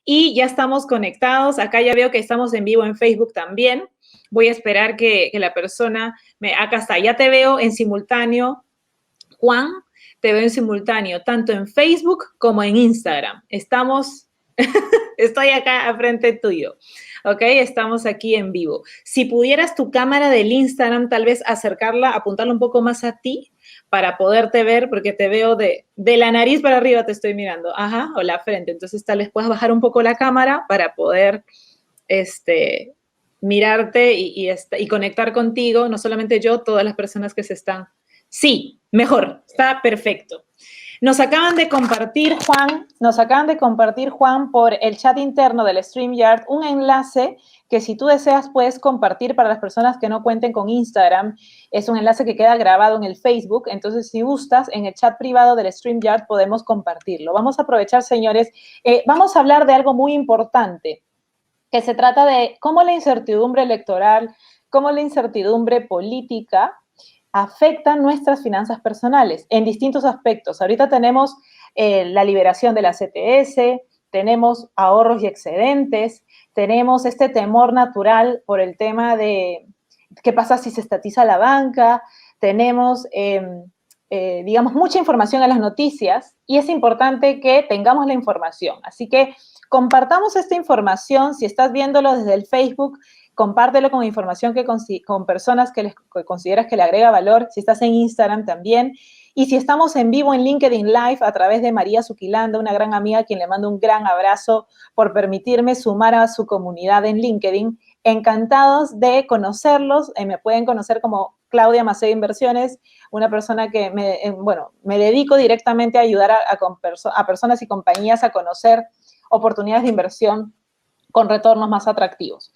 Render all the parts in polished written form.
Y ya estamos conectados. Acá ya veo que estamos en vivo en Facebook también. Voy a esperar que la persona acá está, ya te veo en simultáneo. Juan, te veo en simultáneo, tanto en Facebook como en Instagram. Estoy acá a frente tuyo, ¿ok? Estamos aquí en vivo. Si pudieras tu cámara del Instagram, tal vez acercarla, apuntarla un poco más a ti para poderte ver, porque te veo de la nariz para arriba, te estoy mirando. Ajá, o la frente. Entonces, tal vez puedas bajar un poco la cámara para poder, mirarte y conectar contigo, no solamente yo, todas las personas que se están. Sí, mejor, está perfecto. Nos acaban de compartir, Juan, por el chat interno del StreamYard un enlace que si tú deseas puedes compartir para las personas que no cuenten con Instagram. Es un enlace que queda grabado en el Facebook, entonces si gustas, en el chat privado del StreamYard podemos compartirlo. Vamos a aprovechar, señores, vamos a hablar de algo muy importante, que se trata de cómo la incertidumbre electoral, cómo la incertidumbre política afectan nuestras finanzas personales en distintos aspectos. Ahorita tenemos la liberación de la CTS, tenemos ahorros y excedentes, tenemos este temor natural por el tema de qué pasa si se estatiza la banca, tenemos, digamos, mucha información en las noticias y es importante que tengamos la información. Así que compartamos esta información. Si estás viéndolo desde el Facebook, compártelo con información con personas que consideras que le agrega valor. Si estás en Instagram también. Y si estamos en vivo en LinkedIn Live a través de María Zuquilanda, una gran amiga a quien le mando un gran abrazo por permitirme sumar a su comunidad en LinkedIn. Encantados de conocerlos. Me pueden conocer como Claudia Macedo Inversiones, una persona que me dedico directamente a ayudar a personas y compañías a conocer oportunidades de inversión con retornos más atractivos.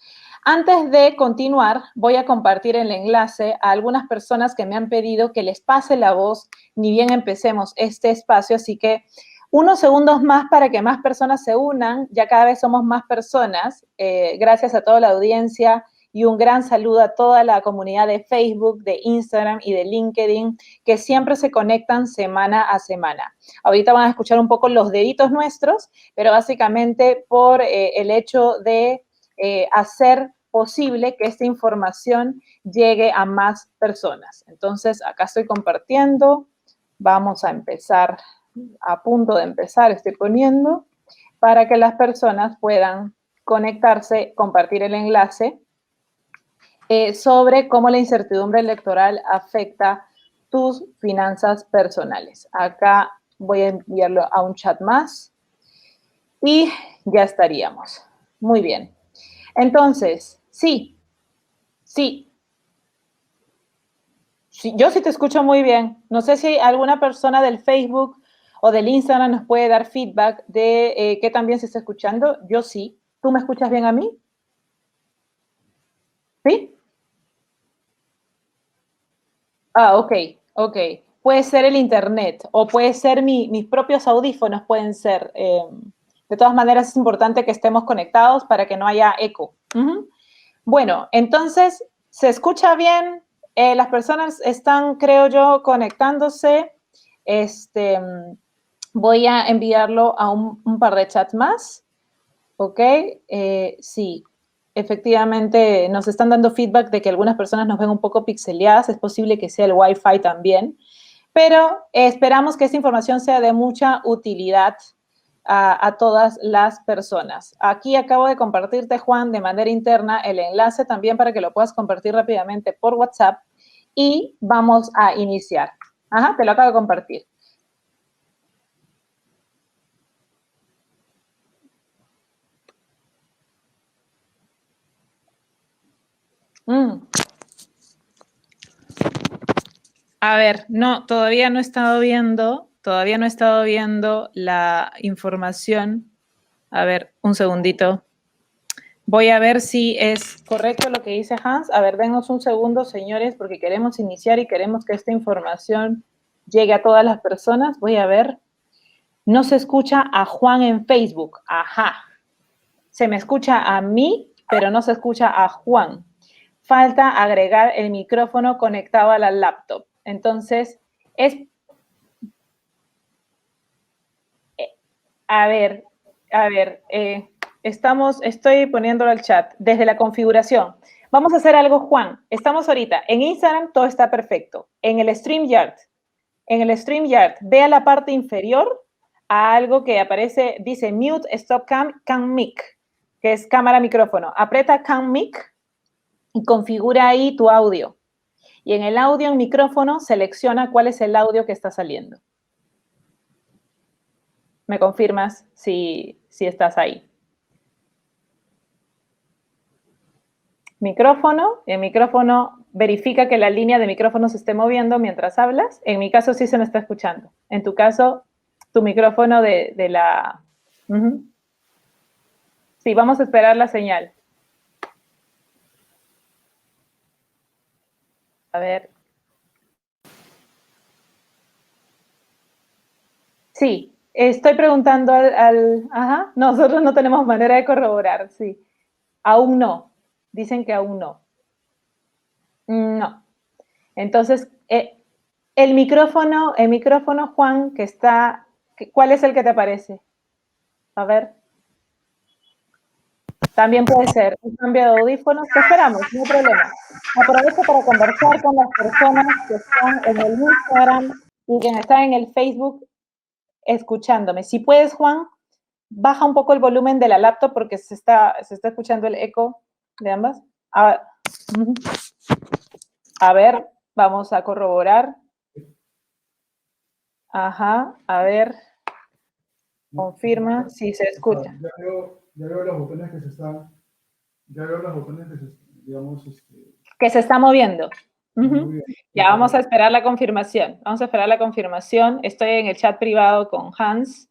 Antes de continuar, voy a compartir el enlace a algunas personas que me han pedido que les pase la voz, ni bien empecemos este espacio, así que unos segundos más para que más personas se unan, ya cada vez somos más personas, gracias a toda la audiencia y un gran saludo a toda la comunidad de Facebook, de Instagram y de LinkedIn, que siempre se conectan semana a semana. Ahorita van a escuchar un poco los deditos nuestros, pero básicamente por el hecho de hacer posible que esta información llegue a más personas. Entonces, acá estoy compartiendo. Vamos a empezar, a punto de empezar, estoy poniendo, para que las personas puedan conectarse, compartir el enlace sobre cómo la incertidumbre electoral afecta tus finanzas personales. Acá voy a enviarlo a un chat más y ya estaríamos. Muy bien. Entonces, sí, yo sí te escucho muy bien. No sé si alguna persona del Facebook o del Instagram nos puede dar feedback de qué también se está escuchando. Yo sí. ¿Tú me escuchas bien a mí? ¿Sí? Ah, ok. Puede ser el internet o puede ser mis propios audífonos, pueden ser. De todas maneras, es importante que estemos conectados para que no haya eco. Bueno, entonces, ¿se escucha bien? Las personas están, creo yo, conectándose. Voy a enviarlo a un par de chats más. ¿Ok? Sí, efectivamente nos están dando feedback de que algunas personas nos ven un poco pixeleadas. Es posible que sea el Wi-Fi también. Pero esperamos que esta información sea de mucha utilidad a todas las personas. Aquí acabo de compartirte, Juan, de manera interna el enlace también para que lo puedas compartir rápidamente por WhatsApp y vamos a iniciar. Ajá, te lo acabo de compartir. A ver, no, todavía no he estado viendo la información. A ver, un segundito. Voy a ver si es correcto lo que dice Hans. A ver, denos un segundo, señores, porque queremos iniciar y queremos que esta información llegue a todas las personas. Voy a ver. No se escucha a Juan en Facebook. Ajá. Se me escucha a mí, pero no se escucha a Juan. Falta agregar el micrófono conectado a la laptop. Entonces, estoy poniéndolo al chat desde la configuración. Vamos a hacer algo, Juan. Estamos ahorita en Instagram, todo está perfecto. En el StreamYard, ve a la parte inferior a algo que aparece, dice Mute, Stop Cam, Cam Mic, que es cámara micrófono. Aprieta Cam Mic y configura ahí tu audio. Y en el audio en micrófono selecciona cuál es el audio que está saliendo. ¿Me confirmas si estás ahí? Micrófono. El micrófono verifica que la línea de micrófono se esté moviendo mientras hablas. En mi caso sí se me está escuchando. En tu caso, tu micrófono de la... Sí, vamos a esperar la señal. A ver. Sí, estoy preguntando Ajá, nosotros no tenemos manera de corroborar, sí. Aún no. Dicen que aún no. No. Entonces, el micrófono, Juan, que está... ¿Cuál es el que te aparece? A ver. También puede ser un cambio de audífonos. Te esperamos, no hay problema. Aprovecho para conversar con las personas que están en el Instagram y que están en el Facebook escuchándome. Si puedes, Juan, baja un poco el volumen de la laptop porque se está escuchando el eco de ambas. A ver, vamos a corroborar. Ajá, a ver. Confirma si se escucha. Ya veo los botones que se están... Ya veo los botones que se, digamos... que se está moviendo. Ya vamos a esperar la confirmación. Vamos a esperar la confirmación. Estoy en el chat privado con Hans,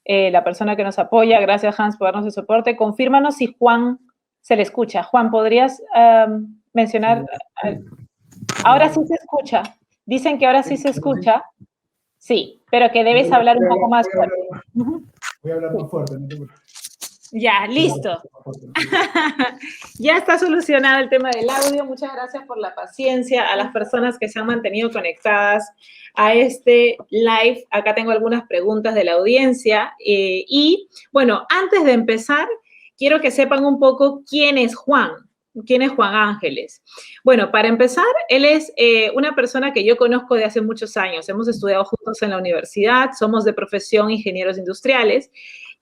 la persona que nos apoya. Gracias, Hans, por darnos el soporte. Confírmanos si Juan se le escucha. Juan, ¿podrías mencionar? Ahora sí se escucha. Dicen que ahora sí se escucha. Sí, pero que debes hablar un poco más fuerte. Voy a hablar más fuerte. No te preocupes. Ya, listo. Ya está solucionado el tema del audio. Muchas gracias por la paciencia a las personas que se han mantenido conectadas a este live. Acá tengo algunas preguntas de la audiencia. Y, bueno, antes de empezar, quiero que sepan un poco quién es Juan. ¿Quién es Juan Ángeles? Bueno, para empezar, él es una persona que yo conozco de hace muchos años. Hemos estudiado juntos en la universidad, somos de profesión ingenieros industriales.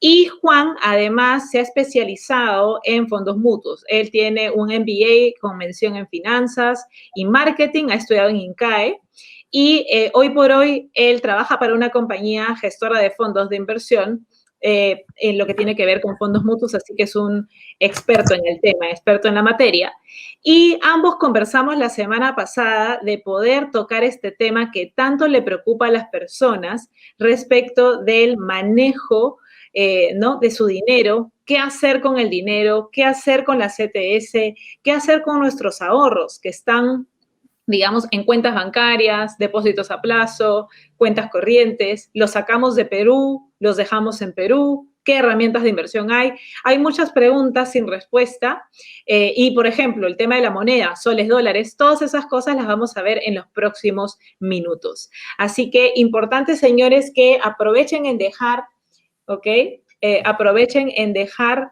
Y Juan, además, se ha especializado en fondos mutuos. Él tiene un MBA con mención en finanzas y marketing, ha estudiado en INCAE. Y hoy por hoy, él trabaja para una compañía gestora de fondos de inversión en lo que tiene que ver con fondos mutuos, así que es un experto en el tema, experto en la materia. Y ambos conversamos la semana pasada de poder tocar este tema que tanto le preocupa a las personas respecto del manejo ¿no? de su dinero, qué hacer con el dinero, qué hacer con la CTS, qué hacer con nuestros ahorros que están, digamos, en cuentas bancarias, depósitos a plazo, cuentas corrientes, los sacamos de Perú, los dejamos en Perú, qué herramientas de inversión hay. Hay muchas preguntas sin respuesta y, por ejemplo, el tema de la moneda, soles, dólares, todas esas cosas las vamos a ver en los próximos minutos. Así que importante, señores, que aprovechen en dejar, ¿ok? Aprovechen en dejar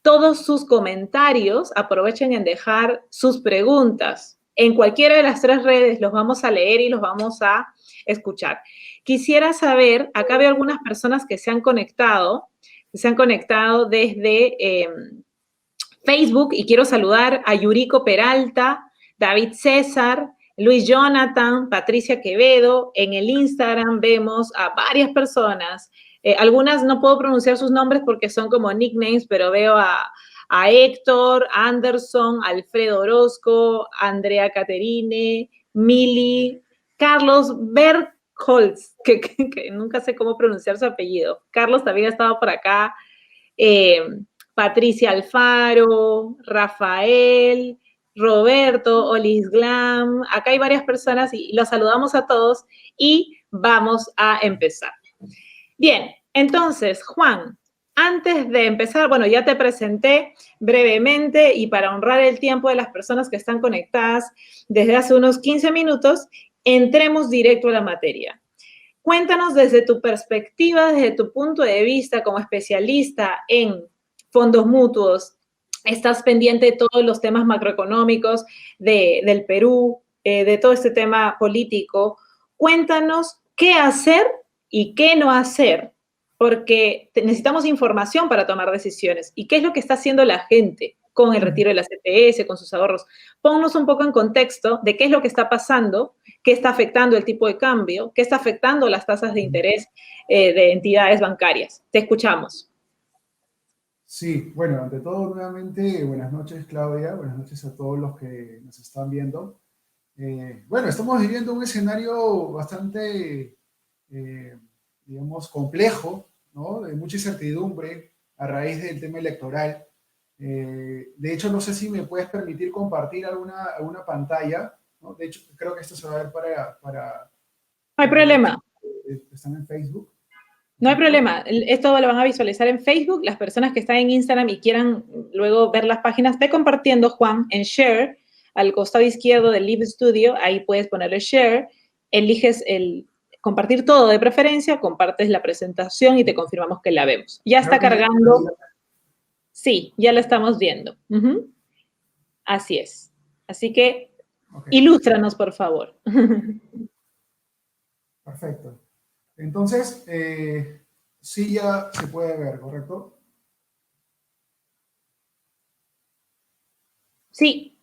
todos sus comentarios, aprovechen en dejar sus preguntas. En cualquiera de las 3 redes los vamos a leer y los vamos a escuchar. Quisiera saber, acá veo algunas personas que se han conectado desde Facebook y quiero saludar a Yuriko Peralta, David César, Luis Jonathan, Patricia Quevedo. En el Instagram vemos a varias personas. Algunas no puedo pronunciar sus nombres porque son como nicknames, pero veo a Héctor, Anderson, Alfredo Orozco, Andrea Caterine, Mili, Carlos Bergholz, que nunca sé cómo pronunciar su apellido. Carlos también ha estado por acá. Patricia Alfaro, Rafael, Roberto, Olis Glam. Acá hay varias personas y los saludamos a todos y vamos a empezar. Bien, entonces, Juan, Antes de empezar, bueno, ya te presenté brevemente y para honrar el tiempo de las personas que están conectadas desde hace unos 15 minutos, entremos directo a la materia. Cuéntanos desde tu perspectiva, desde tu punto de vista como especialista en fondos mutuos, estás pendiente de todos los temas macroeconómicos del Perú, de todo este tema político. Cuéntanos qué hacer y qué no hacer, porque necesitamos información para tomar decisiones. ¿Y qué es lo que está haciendo la gente con el retiro de la CTS, con sus ahorros? Ponnos un poco en contexto de qué es lo que está pasando, qué está afectando el tipo de cambio, qué está afectando las tasas de interés de entidades bancarias. Te escuchamos. Sí, bueno, ante todo, nuevamente, buenas noches, Claudia, buenas noches a todos los que nos están viendo. Bueno, estamos viviendo un escenario bastante, eh, digamos, complejo, ¿no? De mucha incertidumbre a raíz del tema electoral. De hecho, no sé si me puedes permitir compartir alguna pantalla, ¿no? De hecho, creo que esto se va a ver No hay para los problema. que están en Facebook, No hay ¿correcto? problema. Esto lo van a visualizar en Facebook. Las personas que están en Instagram y quieran luego ver las páginas, ve compartiendo, Juan, en Share, al costado izquierdo del Live Studio. Ahí puedes ponerle Share. Eliges el compartir todo de preferencia, compartes la presentación y te confirmamos que la vemos. Ya está Creo que ya, cargando. Sí, ya la estamos viendo. Así es. Así que ok, ilústranos, por favor. perfecto. Entonces, sí ya se puede ver, ¿correcto? Sí.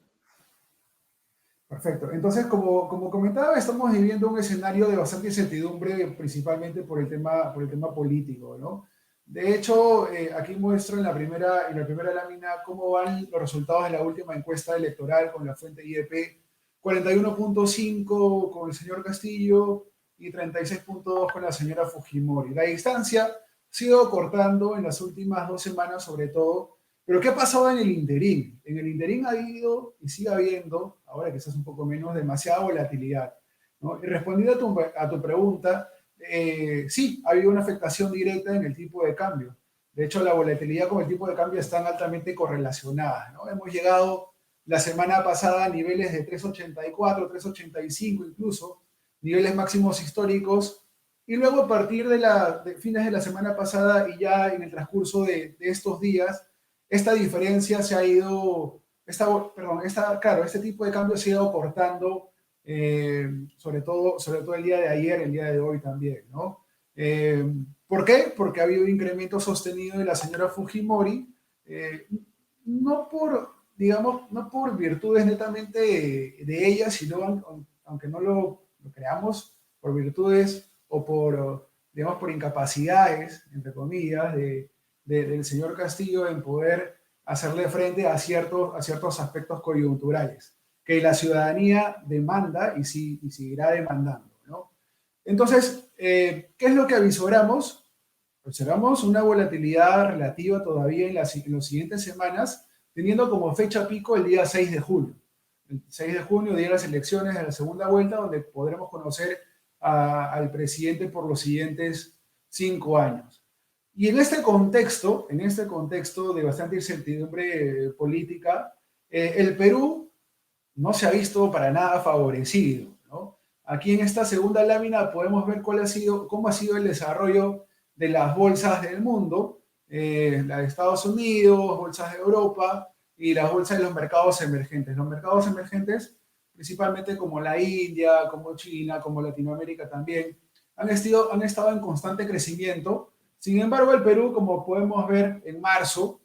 Perfecto. Entonces, como comentaba, estamos viviendo un escenario de bastante incertidumbre, principalmente por el tema político, ¿no? De hecho, aquí muestro en la primera lámina cómo van los resultados de la última encuesta electoral con la fuente IEP, 41.5 con el señor Castillo y 36.2 con la señora Fujimori. La distancia ha sido cortando en las últimas 2 semanas, sobre todo. Pero ¿qué ha pasado en el interín? En el interín ha habido y sigue habiendo, ahora quizás un poco menos, demasiada volatilidad, ¿no? Y respondiendo a tu pregunta, sí, ha habido una afectación directa en el tipo de cambio. De hecho, la volatilidad con el tipo de cambio están altamente correlacionadas, ¿no? Hemos llegado la semana pasada a niveles de 3.84, 3.85 incluso, niveles máximos históricos, y luego a partir de fines de la semana pasada y ya en el transcurso de estos días, esta diferencia se ha ido, claro, este tipo de cambio se ha ido cortando, sobre todo el día de ayer, el día de hoy también, ¿no? Eh, ¿Por qué? Porque ha habido un incremento sostenido de la señora Fujimori, eh, no por, digamos, no por virtudes netamente de ella, sino, aunque no lo creamos, por virtudes o por, digamos, por incapacidades, entre comillas, del señor Castillo en poder hacerle frente a ciertos aspectos coyunturales que la ciudadanía demanda y seguirá demandando, ¿no? Entonces, ¿qué es lo que avisoramos? Observamos una volatilidad relativa todavía en las siguientes semanas, teniendo como fecha pico el día 6 de junio. El 6 de junio, día de las elecciones de la segunda vuelta, donde podremos conocer al presidente por los siguientes 5 años. Y en este contexto de bastante incertidumbre política, el Perú no se ha visto para nada favorecido, ¿no? Aquí en esta segunda lámina podemos ver cómo ha sido el desarrollo de las bolsas del mundo, la de Estados Unidos, bolsas de Europa y las bolsas de los mercados emergentes. Los mercados emergentes, principalmente como la India, como China, como Latinoamérica también, han estado en constante crecimiento. Sin embargo, el Perú, como podemos ver en marzo,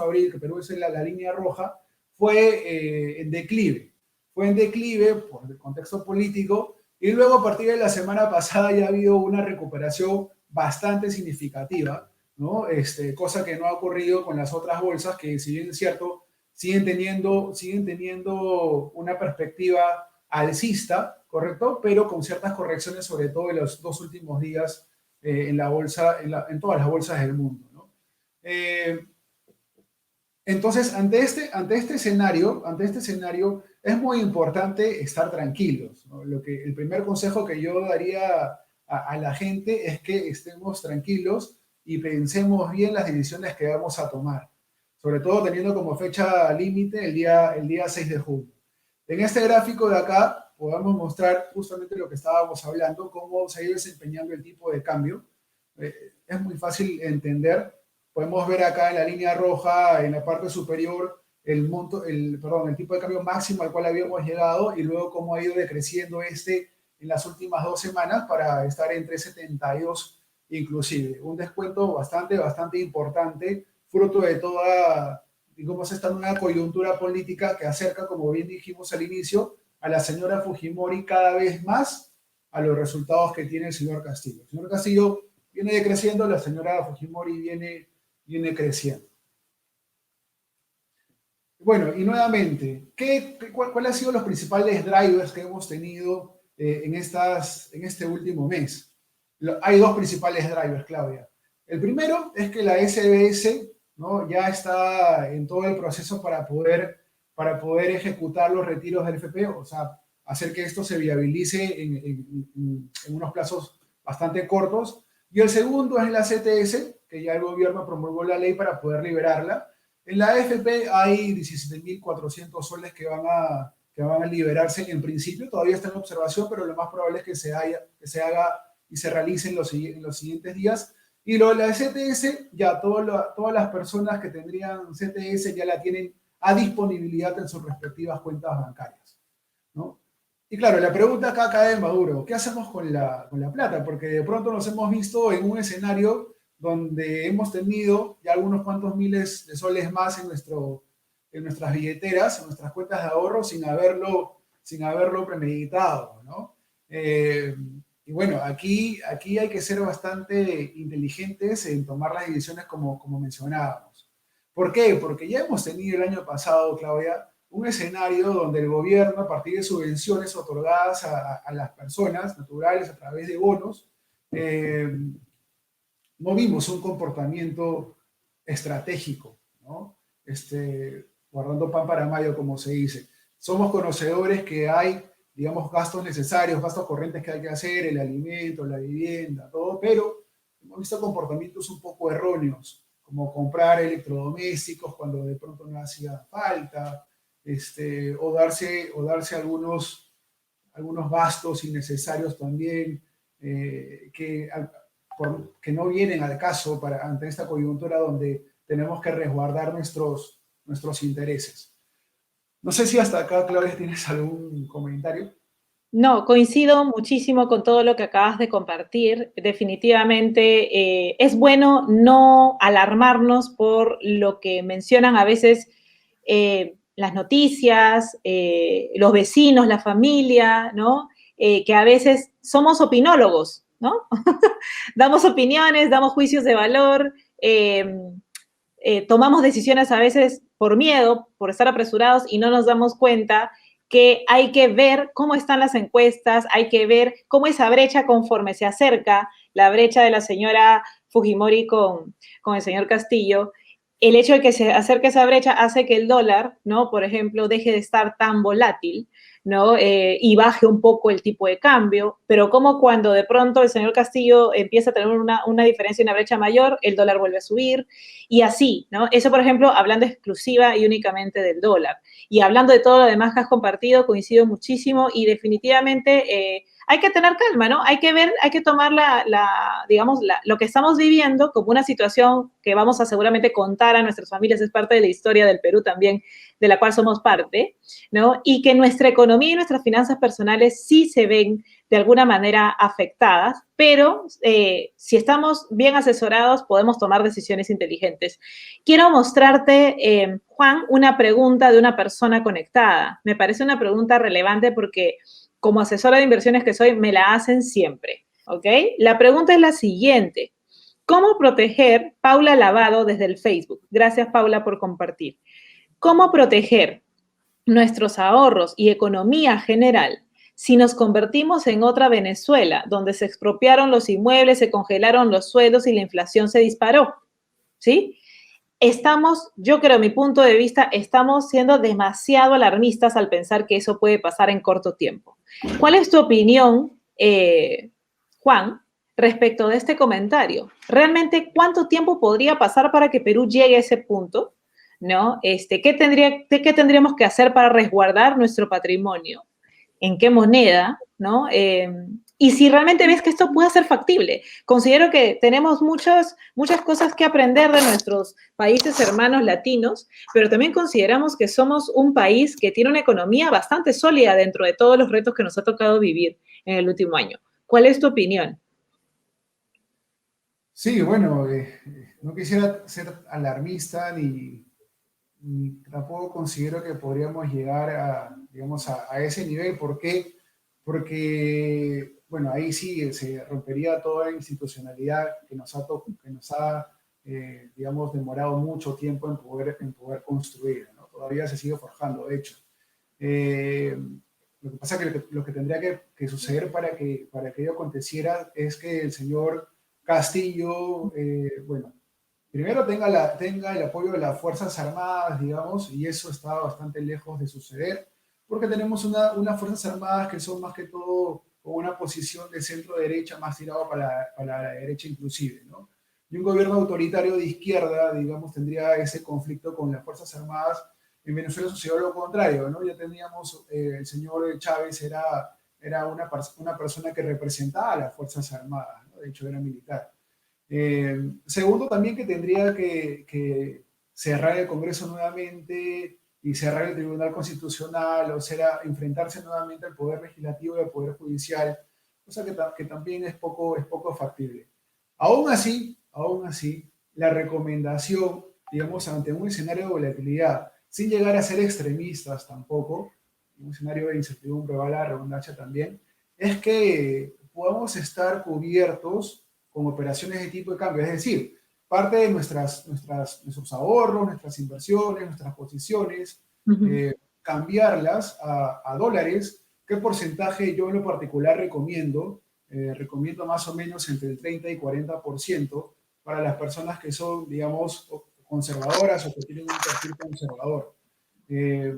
abril, que Perú es la línea roja, fue en declive. Fue en declive por el contexto político y luego a partir de la semana pasada ya ha habido una recuperación bastante significativa, ¿no? Cosa que no ha ocurrido con las otras bolsas que, si bien es cierto, siguen teniendo una perspectiva alcista, ¿correcto? Pero con ciertas correcciones, sobre todo en los 2 últimos días en la bolsa, en todas las bolsas del mundo, ¿no? Entonces, ante este escenario, es muy importante estar tranquilos, ¿no? El primer consejo que yo daría a la gente es que estemos tranquilos, y pensemos bien las decisiones que vamos a tomar, sobre todo teniendo como fecha límite el día 6 de junio. En este gráfico de acá podemos mostrar justamente lo que estábamos hablando, cómo se ha ido desempeñando el tipo de cambio. Es muy fácil entender. Podemos ver acá en la línea roja, en la parte superior, el tipo de cambio máximo al cual habíamos llegado y luego cómo ha ido decreciendo en las últimas 2 semanas para estar en 3.72 inclusive. Un descuento bastante importante, fruto de toda, digamos, esta nueva coyuntura política que acerca, como bien dijimos al inicio, a la señora Fujimori cada vez más a los resultados que tiene el señor Castillo. El señor Castillo viene decreciendo, la señora Fujimori viene creciendo. Bueno, y nuevamente, ¿cuáles han sido los principales drivers que hemos tenido en este último mes? Hay dos principales drivers, Claudia. El primero es que la SBS, ¿no?, ya está en todo el proceso para poder ejecutar los retiros del FP, o sea, hacer que esto se viabilice en unos plazos bastante cortos. Y el segundo es la CTS, que ya el gobierno promulgó la ley para poder liberarla. En la AFP hay 17.400 soles que van a liberarse en principio. Todavía está en observación, pero lo más probable es que se haga y se realice en los siguientes días. Y lo de la CTS, ya todas las personas que tendrían CTS ya la tienen a disponibilidad en sus respectivas cuentas bancarias, ¿no? Y claro, la pregunta acá cae en Maduro, ¿qué hacemos con la plata? Porque de pronto nos hemos visto en un escenario donde hemos tenido ya algunos cuantos miles de soles más en nuestras billeteras, en nuestras cuentas de ahorro, sin haberlo premeditado, ¿no? Y bueno, aquí hay que ser bastante inteligentes en tomar las decisiones como mencionábamos. ¿Por qué? Porque ya hemos tenido el año pasado, Claudia, un escenario donde el gobierno, a partir de subvenciones otorgadas a las personas naturales a través de bonos, no vimos un comportamiento estratégico, ¿no? Guardando pan para mayo, como se dice. Somos conocedores que hay, digamos, gastos necesarios, gastos corrientes que hay que hacer, el alimento, la vivienda, todo, pero hemos visto comportamientos un poco erróneos, como comprar electrodomésticos cuando de pronto no hacía falta, o darse algunos gastos innecesarios también, que no vienen al caso ante esta coyuntura donde tenemos que resguardar nuestros intereses. No sé si hasta acá, Claudia, tienes algún comentario. No, coincido muchísimo con todo lo que acabas de compartir. Definitivamente es bueno no alarmarnos por lo que mencionan a veces las noticias, los vecinos, la familia, ¿no? Que a veces somos opinólogos, ¿no? Damos opiniones, damos juicios de valor, tomamos decisiones a veces por miedo, por estar apresurados y no nos damos cuenta que hay que ver cómo están las encuestas, hay que ver cómo esa brecha conforme se acerca, la brecha de la señora Fujimori con el señor Castillo, el hecho de que se acerque esa brecha hace que el dólar, ¿no?, por ejemplo, deje de estar tan volátil, ¿no? Y baje un poco el tipo de cambio, pero como cuando de pronto el señor Castillo empieza a tener una diferencia, una brecha mayor, el dólar vuelve a subir, y así, ¿no? Eso, por ejemplo, hablando exclusiva y únicamente del dólar. Y hablando de todo lo demás que has compartido, coincido muchísimo y definitivamente hay que tener calma, ¿no? Hay que ver, hay que tomar lo que estamos viviendo como una situación que vamos a seguramente contar a nuestras familias, es parte de la historia del Perú también, de la cual somos parte, ¿no? Y que nuestra economía y nuestras finanzas personales sí se ven de alguna manera afectadas, pero si estamos bien asesorados podemos tomar decisiones inteligentes. Quiero mostrarte, Juan, una pregunta de una persona conectada. Me parece una pregunta relevante porque como asesora de inversiones que soy, me la hacen siempre, ¿ok? La pregunta es la siguiente. ¿Cómo proteger, Paula Lavado desde el Facebook? Gracias, Paula, por compartir. ¿Cómo proteger nuestros ahorros y economía general si nos convertimos en otra Venezuela, donde se expropiaron los inmuebles, se congelaron los sueldos y la inflación se disparó? ¿Sí? Yo creo, mi punto de vista, estamos siendo demasiado alarmistas al pensar que eso puede pasar en corto tiempo. ¿Cuál es tu opinión, Juan, respecto de este comentario. Realmente, ¿cuánto tiempo podría pasar para que Perú llegue a ese punto? ¿No? ¿Qué tendríamos que hacer para resguardar nuestro patrimonio? ¿En qué moneda? ¿No? Y si realmente ves que esto puede ser factible. Considero que tenemos muchas cosas que aprender de nuestros países hermanos latinos, pero también consideramos que somos un país que tiene una economía bastante sólida dentro de todos los retos que nos ha tocado vivir en el último año. ¿Cuál es tu opinión? Sí, bueno, no quisiera ser alarmista ni tampoco considero que podríamos llegar a, digamos, a ese nivel. ¿Por qué? Porque, bueno, ahí sí se rompería toda institucionalidad que nos ha digamos, demorado mucho tiempo en poder construir, ¿no? Todavía se sigue forjando, de hecho. Eh, lo que pasa es que lo que tendría que suceder para que ello aconteciera es que el señor Castillo, bueno, primero tenga el apoyo de las Fuerzas Armadas, digamos, y eso está bastante lejos de suceder, porque tenemos unas Fuerzas Armadas que son más que todo con una posición de centro-derecha más tirado para la derecha inclusive, ¿no? Y un gobierno autoritario de izquierda, digamos, tendría ese conflicto con las Fuerzas Armadas. En Venezuela sucedió lo contrario, ¿no? Ya teníamos, el señor Chávez era una persona que representaba a las Fuerzas Armadas, ¿no? De hecho era militar. Segundo, también que tendría que cerrar el Congreso nuevamente y cerrar el Tribunal Constitucional, o sea, enfrentarse nuevamente al Poder Legislativo y al Poder Judicial, cosa que también es poco factible. Aún así, la recomendación, digamos, ante un escenario de volatilidad, sin llegar a ser extremistas tampoco, un escenario de incertidumbre, va la redundancia también, es que podamos estar cubiertos con operaciones de tipo de cambio, es decir, parte de nuestros ahorros, nuestras inversiones, nuestras posiciones, cambiarlas a dólares. ¿Qué porcentaje yo en lo particular recomiendo? Recomiendo más o menos entre el 30 y 40% para las personas que son, digamos, conservadoras o que tienen un perfil conservador. Eh,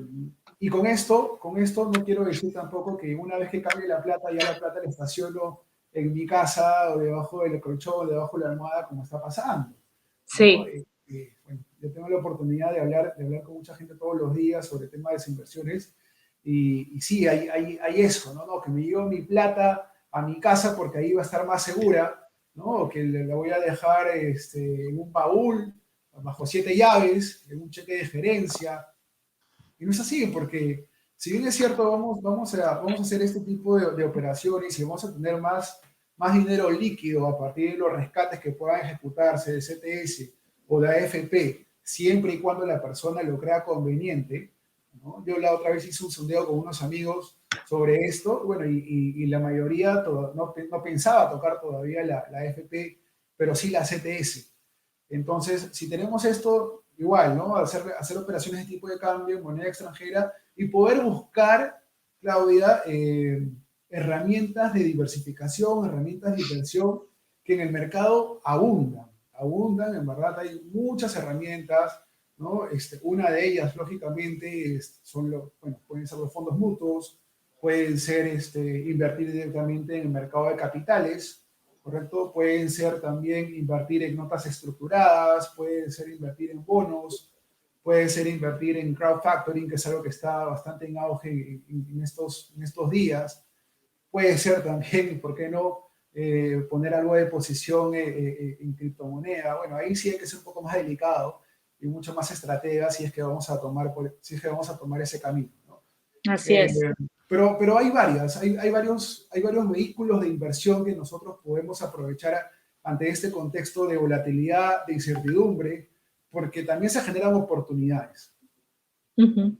y con esto no quiero decir tampoco que una vez que cambie la plata, ya la plata la estaciono en mi casa o debajo del colchón, debajo de la almohada, como está pasando, ¿no? Sí. Bueno, yo tengo la oportunidad de hablar con mucha gente todos los días sobre el tema de desinversiones y sí, hay eso, ¿no? ¿no? Que me llevo mi plata a mi casa porque ahí va a estar más segura, ¿no? O que la voy a dejar en un baúl, bajo 7 llaves, en un cheque de gerencia. Y no es así, porque si bien es cierto, vamos a hacer este tipo de operaciones y vamos a tener más dinero líquido a partir de los rescates que puedan ejecutarse del CTS o de AFP, siempre y cuando la persona lo crea conveniente, ¿no? Yo la otra vez hice un sondeo con unos amigos sobre esto, bueno, y la mayoría no pensaba tocar todavía la AFP, pero sí la CTS. Entonces, si tenemos esto, igual, ¿no? Hacer operaciones de tipo de cambio en moneda extranjera y poder buscar, Claudia, herramientas de diversificación, herramientas de inversión que en el mercado abundan, en verdad hay muchas herramientas, ¿no? Una de ellas, lógicamente, bueno, pueden ser los fondos mutuos, pueden ser invertir directamente en el mercado de capitales, ¿correcto? Pueden ser también invertir en notas estructuradas, pueden ser invertir en bonos, puede ser invertir en crowdfactoring, que es algo que está bastante en auge en estos días. Puede ser también, ¿por qué no? Poner algo de posición en criptomoneda. Bueno, ahí sí hay que ser un poco más delicado y mucho más estratega si es que vamos a tomar ese camino, ¿no? Así Eh, es. pero hay varios vehículos de inversión que nosotros podemos aprovechar ante este contexto de volatilidad, de incertidumbre, porque también se generan oportunidades. Ujú.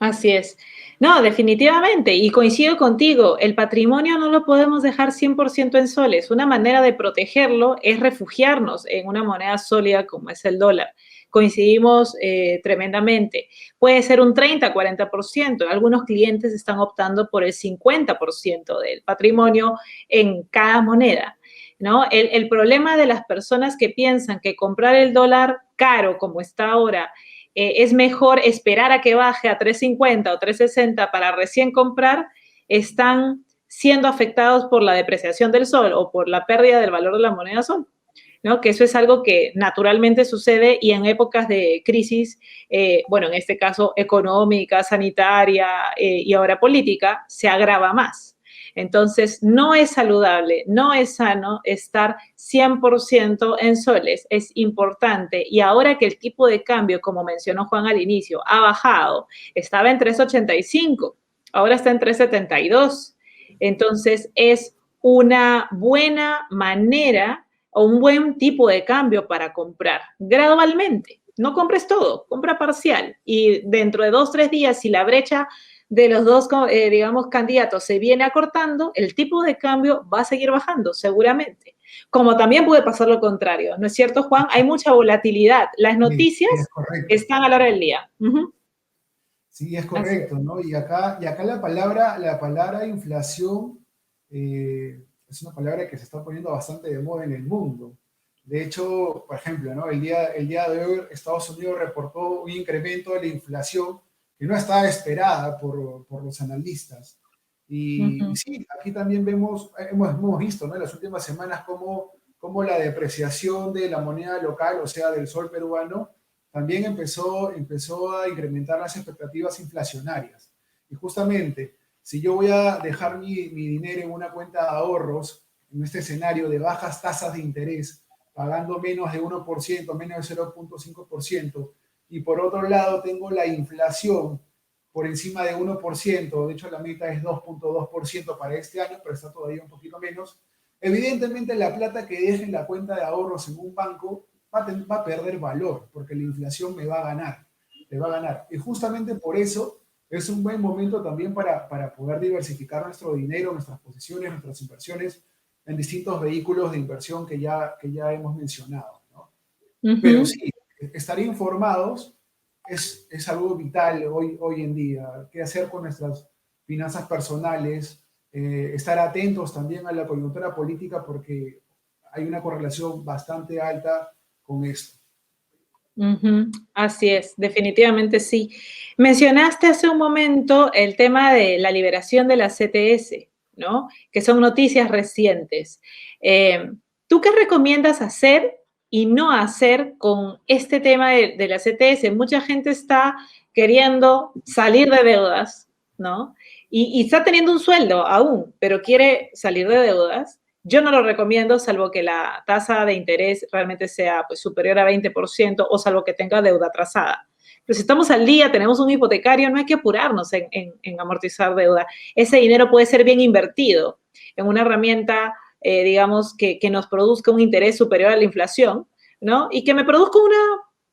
Así es. No, definitivamente, y coincido contigo, el patrimonio no lo podemos dejar 100% en soles. Una manera de protegerlo es refugiarnos en una moneda sólida como es el dólar. Coincidimos tremendamente. Puede ser un 30-40%. Algunos clientes están optando por el 50% del patrimonio en cada moneda, ¿no? El problema de las personas que piensan que comprar el dólar caro como está ahora es mejor esperar a que baje a 3.50 o 3.60 para recién comprar, están siendo afectados por la depreciación del sol o por la pérdida del valor de la moneda sol, ¿no? Que eso es algo que naturalmente sucede y en épocas de crisis, bueno, en este caso económica, sanitaria y ahora política, se agrava más. Entonces, no es saludable, no es sano estar 100% en soles, es importante. Y ahora que el tipo de cambio, como mencionó Juan al inicio, ha bajado, estaba en 3.85, ahora está en 3.72. Entonces, es una buena manera o un buen tipo de cambio para comprar gradualmente. No compres todo, compra parcial. Y dentro de 2, 3 días, si la brecha de los dos, digamos, candidatos se viene acortando, el tipo de cambio va a seguir bajando, seguramente. Como también puede pasar lo contrario, ¿no es cierto, Juan? Hay mucha volatilidad. Las Sí, noticias es correcto. están a la hora del día. Sí, es Así es. correcto, ¿no? Y acá la palabra inflación es una palabra que se está poniendo bastante de moda en el mundo. De hecho, por ejemplo, ¿no? El día de hoy Estados Unidos reportó un incremento de la inflación que no estaba esperada por los analistas. Y sí, aquí también hemos visto, ¿no? En las últimas semanas cómo la depreciación de la moneda local, o sea, del sol peruano, también empezó a incrementar las expectativas inflacionarias. Y justamente, si yo voy a dejar mi dinero en una cuenta de ahorros, en este escenario de bajas tasas de interés, pagando menos de 1%, menos de 0.5%, y por otro lado tengo la inflación por encima de 1%, de hecho la meta es 2.2% para este año, pero está todavía un poquito menos, evidentemente la plata que deje en la cuenta de ahorros en un banco va a perder valor, porque la inflación me va a ganar, me va a ganar. Y justamente por eso es un buen momento también para poder diversificar nuestro dinero, nuestras posiciones, nuestras inversiones en distintos vehículos de inversión que ya hemos mencionado, ¿no? Pero sí, estar informados es algo vital hoy en día. ¿Qué hacer con nuestras finanzas personales? Estar atentos también a la coyuntura política porque hay una correlación bastante alta con esto. Así es, definitivamente sí. Mencionaste hace un momento el tema de la liberación de la CTS, ¿no? Que son noticias recientes. Eh, ¿Tú qué recomiendas hacer y no hacer con este tema de la CTS? Mucha gente está queriendo salir de deudas, ¿no? Y está teniendo un sueldo aún, pero quiere salir de deudas. Yo no lo recomiendo, salvo que la tasa de interés realmente sea pues, superior a 20% o salvo que tenga deuda atrasada. Pero si estamos al día, tenemos un hipotecario, no hay que apurarnos en amortizar deuda. Ese dinero puede ser bien invertido en una herramienta, digamos, que nos produzca un interés superior a la inflación, ¿no? Y que me produzca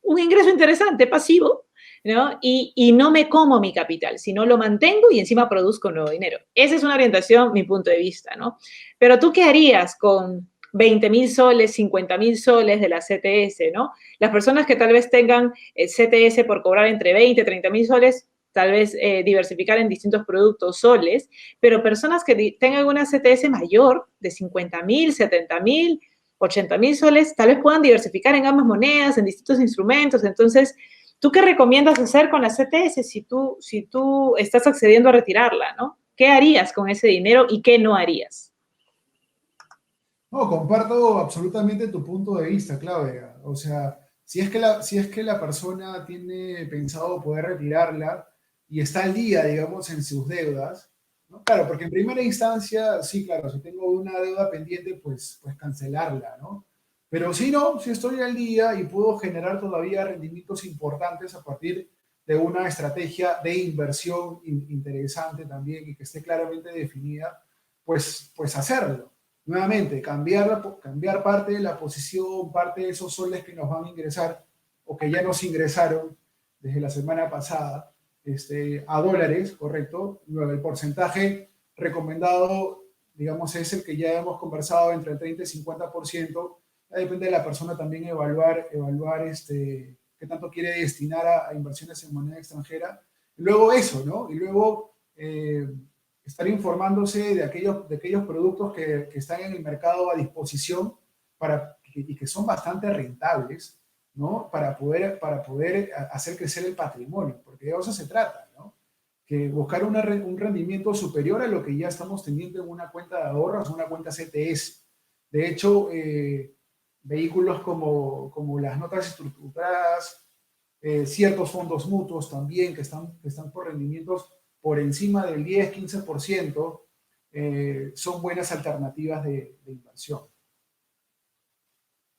un ingreso interesante, pasivo, ¿no? Y no me como mi capital, sino lo mantengo y encima produzco nuevo dinero. Esa es una orientación, mi punto de vista, ¿no? Pero tú, ¿qué harías con 20.000 soles, 50.000 soles de la CTS, ¿no? Las personas que tal vez tengan CTS por cobrar entre 20 y 30.000 soles, tal vez diversificar en distintos productos soles, pero personas que tengan una CTS mayor de 50.000, 70.000, 80.000 soles, tal vez puedan diversificar en ambas monedas, en distintos instrumentos. Entonces, ¿tú qué recomiendas hacer con la CTS si tú estás accediendo a retirarla, ¿no? ¿Qué harías con ese dinero y qué no harías? No, comparto absolutamente tu punto de vista, Claudia. O sea, si es que la persona tiene pensado poder retirarla y está al día, digamos, en sus deudas, ¿no? Claro, porque en primera instancia, sí, claro, si tengo una deuda pendiente, pues cancelarla, ¿no? Pero si no, si estoy al día y puedo generar todavía rendimientos importantes a partir de una estrategia de inversión interesante también y que esté claramente definida, pues hacerlo. Nuevamente, cambiar parte de la posición, parte de esos soles que nos van a ingresar o que ya nos ingresaron desde la semana pasada a dólares, ¿correcto? Luego, el porcentaje recomendado, digamos, es el que ya hemos conversado entre el 30 y 50%. Ya depende de la persona también evaluar qué tanto quiere destinar a inversiones en moneda extranjera. Y luego eso, ¿no? Y luego estar informándose de aquellos productos que están en el mercado a disposición y que son bastante rentables, ¿no? Para poder hacer crecer el patrimonio, porque de eso se trata, ¿no? que buscar un rendimiento superior a lo que ya estamos teniendo en una cuenta de ahorros, una cuenta CTS. De hecho, vehículos como las notas estructuradas, ciertos fondos mutuos también que están por rendimientos por encima del 10-15%, son buenas alternativas de inversión.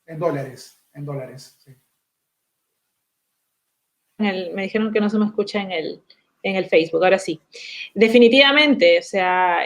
En dólares, sí. Me dijeron que no se me escucha en el Facebook, ahora sí. Definitivamente, o sea,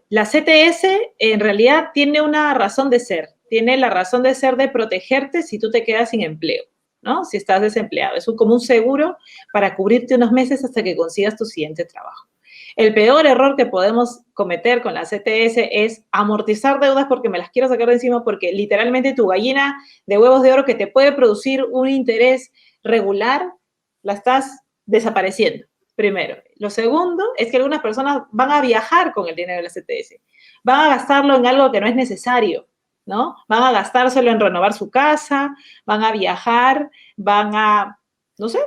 la CTS en realidad tiene una razón de ser. Tiene la razón de ser de protegerte si tú te quedas sin empleo, ¿no? Si estás desempleado. Es como un seguro para cubrirte unos meses hasta que consigas tu siguiente trabajo. El peor error que podemos cometer con la CTS es amortizar deudas porque me las quiero sacar de encima, porque literalmente tu gallina de huevos de oro que te puede producir un interés regular, la estás desapareciendo, primero. Lo segundo es que algunas personas van a viajar con el dinero de la CTS. Van a gastarlo en algo que no es necesario, ¿no? Van a gastárselo en renovar su casa, van a viajar, van a, no sé,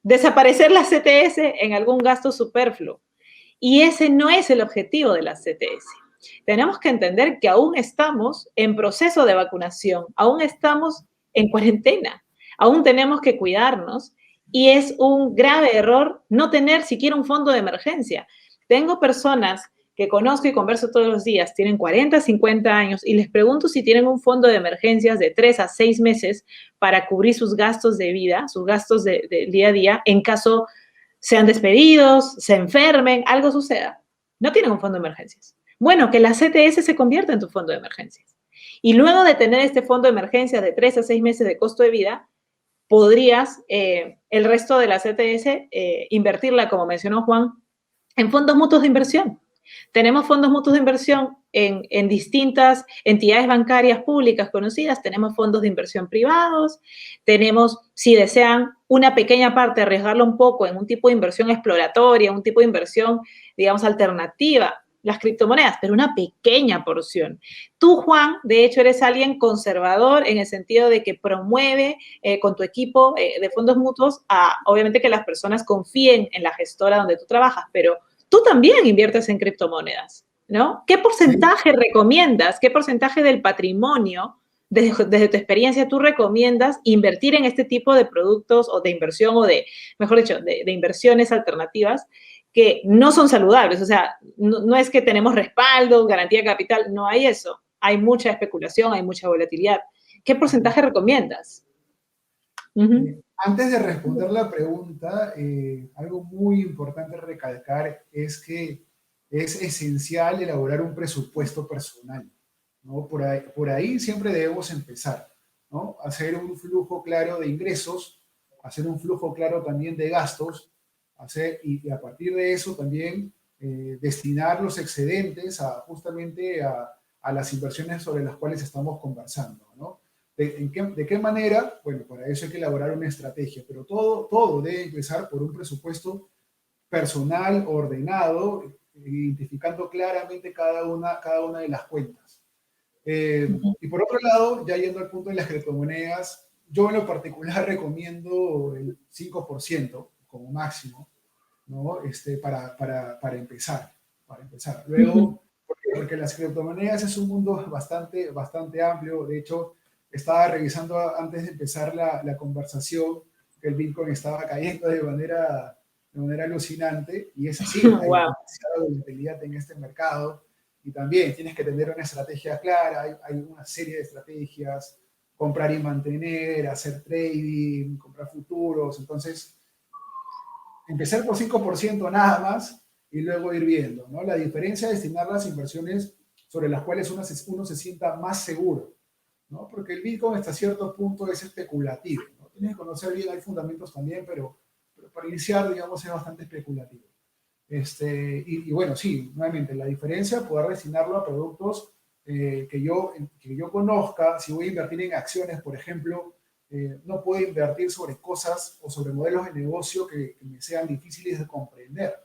desaparecer la CTS en algún gasto superfluo. Y ese no es el objetivo de la CTS. Tenemos que entender que aún estamos en proceso de vacunación, aún estamos en cuarentena, aún tenemos que cuidarnos y es un grave error no tener siquiera un fondo de emergencia. Tengo personas que conozco y converso todos los días, tienen 40, 50 años y les pregunto si tienen un fondo de emergencias de 3 a 6 meses para cubrir sus gastos de vida, sus gastos del día a día en caso sean despedidos, se enfermen, algo suceda. No tienen un fondo de emergencias. Bueno, que la CTS se convierta en tu fondo de emergencias. Y luego de tener este fondo de emergencias de 3 a 6 meses de costo de vida, podrías el resto de la CTS invertirla, como mencionó Juan, en fondos mutuos de inversión. Tenemos fondos mutuos de inversión en distintas entidades bancarias públicas conocidas, tenemos fondos de inversión privados, tenemos, si desean, una pequeña parte, arriesgarlo un poco en un tipo de inversión exploratoria, un tipo de inversión, digamos, alternativa, las criptomonedas, pero una pequeña porción. Tú, Juan, de hecho, eres alguien conservador en el sentido de que promueve con tu equipo de fondos mutuos a, obviamente, que las personas confíen en la gestora donde tú trabajas, pero tú también inviertes en criptomonedas, ¿no? ¿Qué porcentaje recomiendas? ¿Qué porcentaje del patrimonio, desde tu experiencia, tú recomiendas invertir en este tipo de productos o de inversión o de, mejor dicho, de inversiones alternativas que no son saludables? O sea, no es que tenemos respaldo, garantía de capital, no hay eso. Hay mucha especulación, hay mucha volatilidad. ¿Qué porcentaje recomiendas? Antes de responder la pregunta, algo muy importante recalcar es que es esencial elaborar un presupuesto personal, ¿no? Por ahí siempre debemos empezar, ¿no? Hacer un flujo claro de ingresos, hacer un flujo claro también de gastos, y a partir de eso también destinar los excedentes justamente a las inversiones sobre las cuales estamos conversando, ¿no? ¿De qué manera? Bueno, para eso hay que elaborar una estrategia, pero todo debe empezar por un presupuesto personal, ordenado, identificando claramente cada una de las cuentas. Y por otro lado, ya yendo al punto de las criptomonedas, yo en lo particular recomiendo el 5% como máximo, ¿no? Para empezar. Luego, porque las criptomonedas es un mundo bastante amplio. De hecho, estaba revisando antes de empezar la conversación que el Bitcoin estaba cayendo de manera alucinante, y es así, hay demasiada volatilidad en este mercado, y también tienes que tener una estrategia clara, hay una serie de estrategias, comprar y mantener, hacer trading, comprar futuros. Entonces, empezar por 5% nada más y luego ir viendo, ¿no? La diferencia es destinar las inversiones sobre las cuales uno se sienta más seguro, ¿no? Porque el Bitcoin hasta cierto punto es especulativo, ¿no? Tienes que conocer bien, hay fundamentos también, pero para iniciar, digamos, es bastante especulativo. Y bueno, sí, nuevamente, la diferencia, poder destinarlo a productos que yo conozca. Si voy a invertir en acciones, por ejemplo, no puedo invertir sobre cosas o sobre modelos de negocio que me sean difíciles de comprender,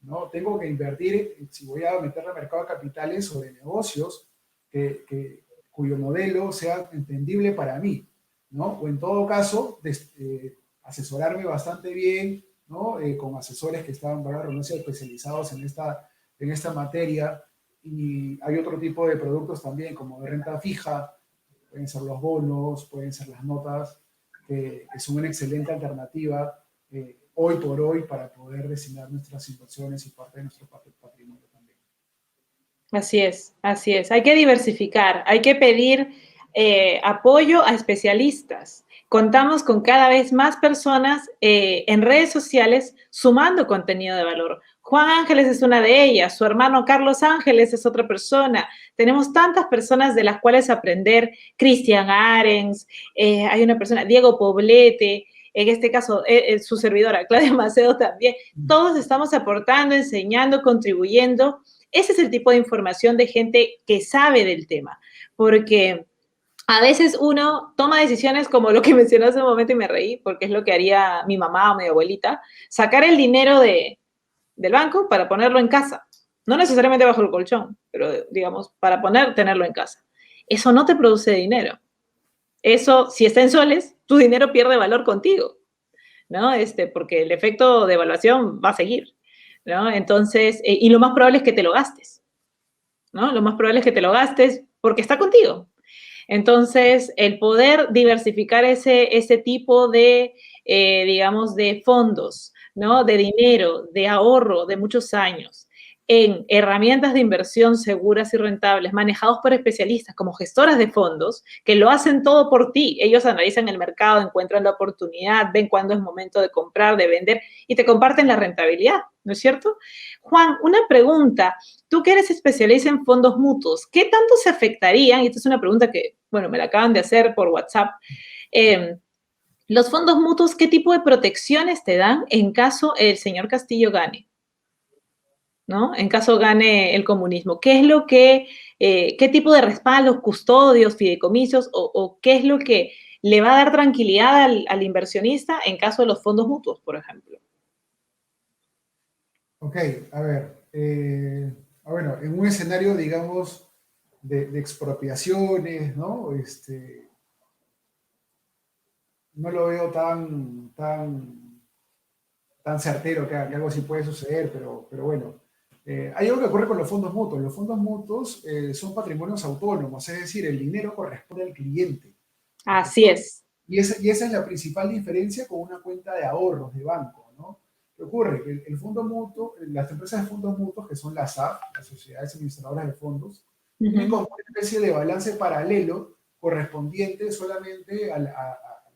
¿no? Tengo que invertir, si voy a meterle al mercado de capitales, sobre negocios cuyo modelo sea entendible para mí, ¿no? O en todo caso, asesorarme bastante bien ¿no? Con asesores que estaban, para la redundancia, especializados en esta materia. Y hay otro tipo de productos también, como de renta fija, pueden ser los bonos, pueden ser las notas, que son una excelente alternativa hoy por hoy para poder destinar nuestras inversiones y parte de nuestro patrimonio también. Así es, así es. Hay que diversificar, hay que pedir apoyo a especialistas. Contamos con cada vez más personas en redes sociales sumando contenido de valor. Juan Ángeles es una de ellas, su hermano Carlos Ángeles es otra persona. Tenemos tantas personas de las cuales aprender. Cristian Arens, hay una persona, Diego Poblete, en este caso su servidora, Claudia Macedo también. Todos estamos aportando, enseñando, contribuyendo. Ese es el tipo de información de gente que sabe del tema, porque a veces uno toma decisiones como lo que mencionó hace un momento y me reí, porque es lo que haría mi mamá o mi abuelita, sacar el dinero del banco para ponerlo en casa. No necesariamente bajo el colchón, pero digamos, para tenerlo en casa. Eso no te produce dinero. Eso, si está en soles, tu dinero pierde valor contigo, ¿no? Porque el efecto de evaluación va a seguir, ¿no? Entonces, y lo más probable es que te lo gastes, ¿no? Lo más probable es que te lo gastes porque está contigo. Entonces, el poder diversificar ese tipo de, digamos, de fondos, ¿no? De dinero, de ahorro de muchos años, en herramientas de inversión seguras y rentables, manejados por especialistas como gestoras de fondos, que lo hacen todo por ti. Ellos analizan el mercado, encuentran la oportunidad, ven cuándo es momento de comprar, de vender y te comparten la rentabilidad, ¿no es cierto? Juan, una pregunta. Tú que eres especialista en fondos mutuos, ¿qué tanto se afectarían? Y esta es una pregunta que, bueno, me la acaban de hacer por WhatsApp. Los fondos mutuos, ¿qué tipo de protecciones te dan en caso el señor Castillo gane? ¿No? En caso gane el comunismo. ¿Qué es lo que, qué tipo de respaldos, custodios, fideicomisos o qué es lo que le va a dar tranquilidad al inversionista en caso de los fondos mutuos, por ejemplo? Ok, a ver. Bueno, en un escenario, digamos, de expropiaciones, ¿no? No lo veo tan certero que algo así puede suceder, pero bueno. Hay algo que ocurre con los fondos mutuos. Los fondos mutuos son patrimonios autónomos, es decir, el dinero corresponde al cliente, Así ¿correcto? es. Y esa es la principal diferencia con una cuenta de ahorros de banco, ¿no? ¿Qué ocurre? Que el fondo mutuo, las empresas de fondos mutuos, que son las SAF, las sociedades administradoras de fondos, tienen como una especie de balance paralelo correspondiente solamente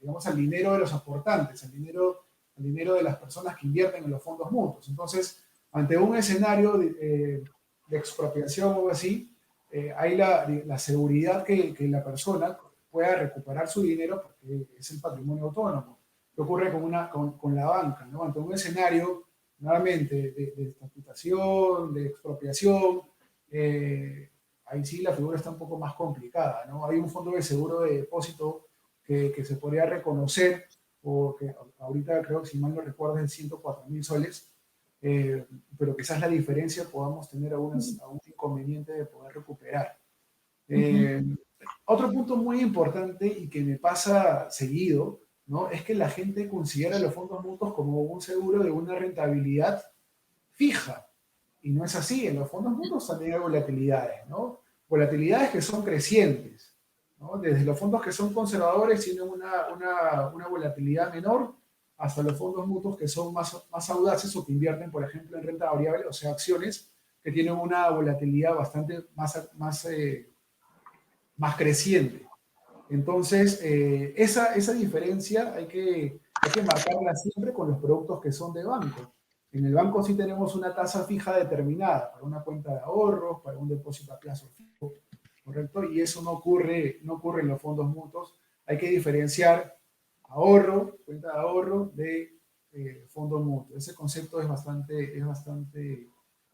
digamos, al dinero de los aportantes, al dinero de las personas que invierten en los fondos mutuos. Entonces, ante un escenario de expropiación o algo así, hay la seguridad que la persona pueda recuperar su dinero porque es el patrimonio autónomo. ¿Qué ocurre con la banca? ¿No? Ante un escenario, nuevamente, de estatutación, de expropiación, ahí sí la figura está un poco más complicada, ¿no? Hay un fondo de seguro de depósito que se podría reconocer, o que ahorita creo que si mal no recuerdo es de 104.000 soles, pero quizás la diferencia podamos tener algún inconveniente de poder recuperar. Otro punto muy importante y que me pasa seguido, ¿no? Es que la gente considera los fondos mutuos como un seguro de una rentabilidad fija. Y no es así. En los fondos mutuos también hay volatilidades, ¿no? Volatilidades que son crecientes, ¿no? Desde los fondos que son conservadores tienen una volatilidad menor hasta los fondos mutuos que son más audaces o que invierten, por ejemplo, en renta variable, o sea, acciones que tienen una volatilidad bastante más creciente. Entonces, esa diferencia hay que marcarla siempre con los productos que son de banco. En el banco sí tenemos una tasa fija determinada para una cuenta de ahorros, para un depósito a plazo fijo, ¿correcto? Y eso no ocurre en los fondos mutuos. Hay que diferenciar ahorro, cuenta de ahorro, de fondo mutuo. Ese concepto es bastante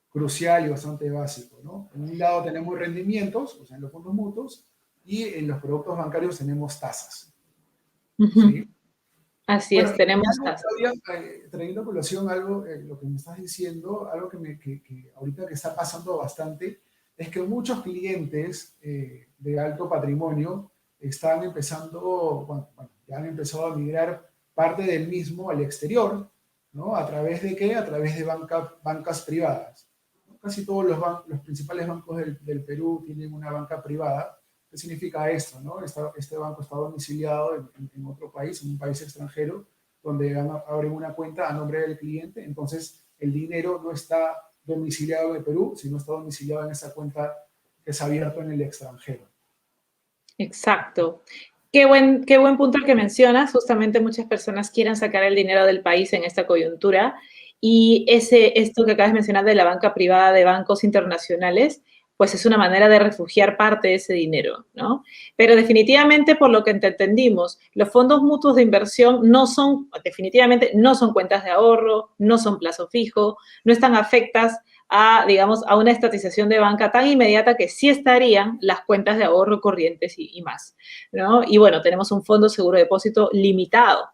crucial y bastante básico, ¿no? En un lado tenemos rendimientos, o sea, en los fondos mutuos, y en los productos bancarios tenemos tasas. ¿Sí? Así Bueno, es, y tenemos algo, tasas. Claudia, trayendo a colación algo, lo que me estás diciendo, algo que ahorita que está pasando bastante, es que muchos clientes de alto patrimonio están empezando, bueno, ya han empezado a migrar parte del mismo al exterior, ¿no? ¿A través de qué? A través de bancas privadas. ¿No? Casi todos los principales bancos del Perú tienen una banca privada. ¿Qué significa esto? ¿No? Este banco está domiciliado en otro país, en un país extranjero, donde abren una cuenta a nombre del cliente, entonces el dinero no está domiciliado en el Perú, sino está domiciliado en esa cuenta que es abierta en el extranjero. Exacto. Qué buen punto el que mencionas. Justamente muchas personas quieren sacar el dinero del país en esta coyuntura y esto que acabas de mencionar de la banca privada de bancos internacionales, pues es una manera de refugiar parte de ese dinero, ¿no? Pero definitivamente, por lo que entendimos, los fondos mutuos de inversión definitivamente no son cuentas de ahorro, no son plazo fijo, no están afectas digamos, a una estatización de banca tan inmediata que sí estarían las cuentas de ahorro corrientes y más, ¿no? Y bueno, tenemos un fondo seguro de depósito limitado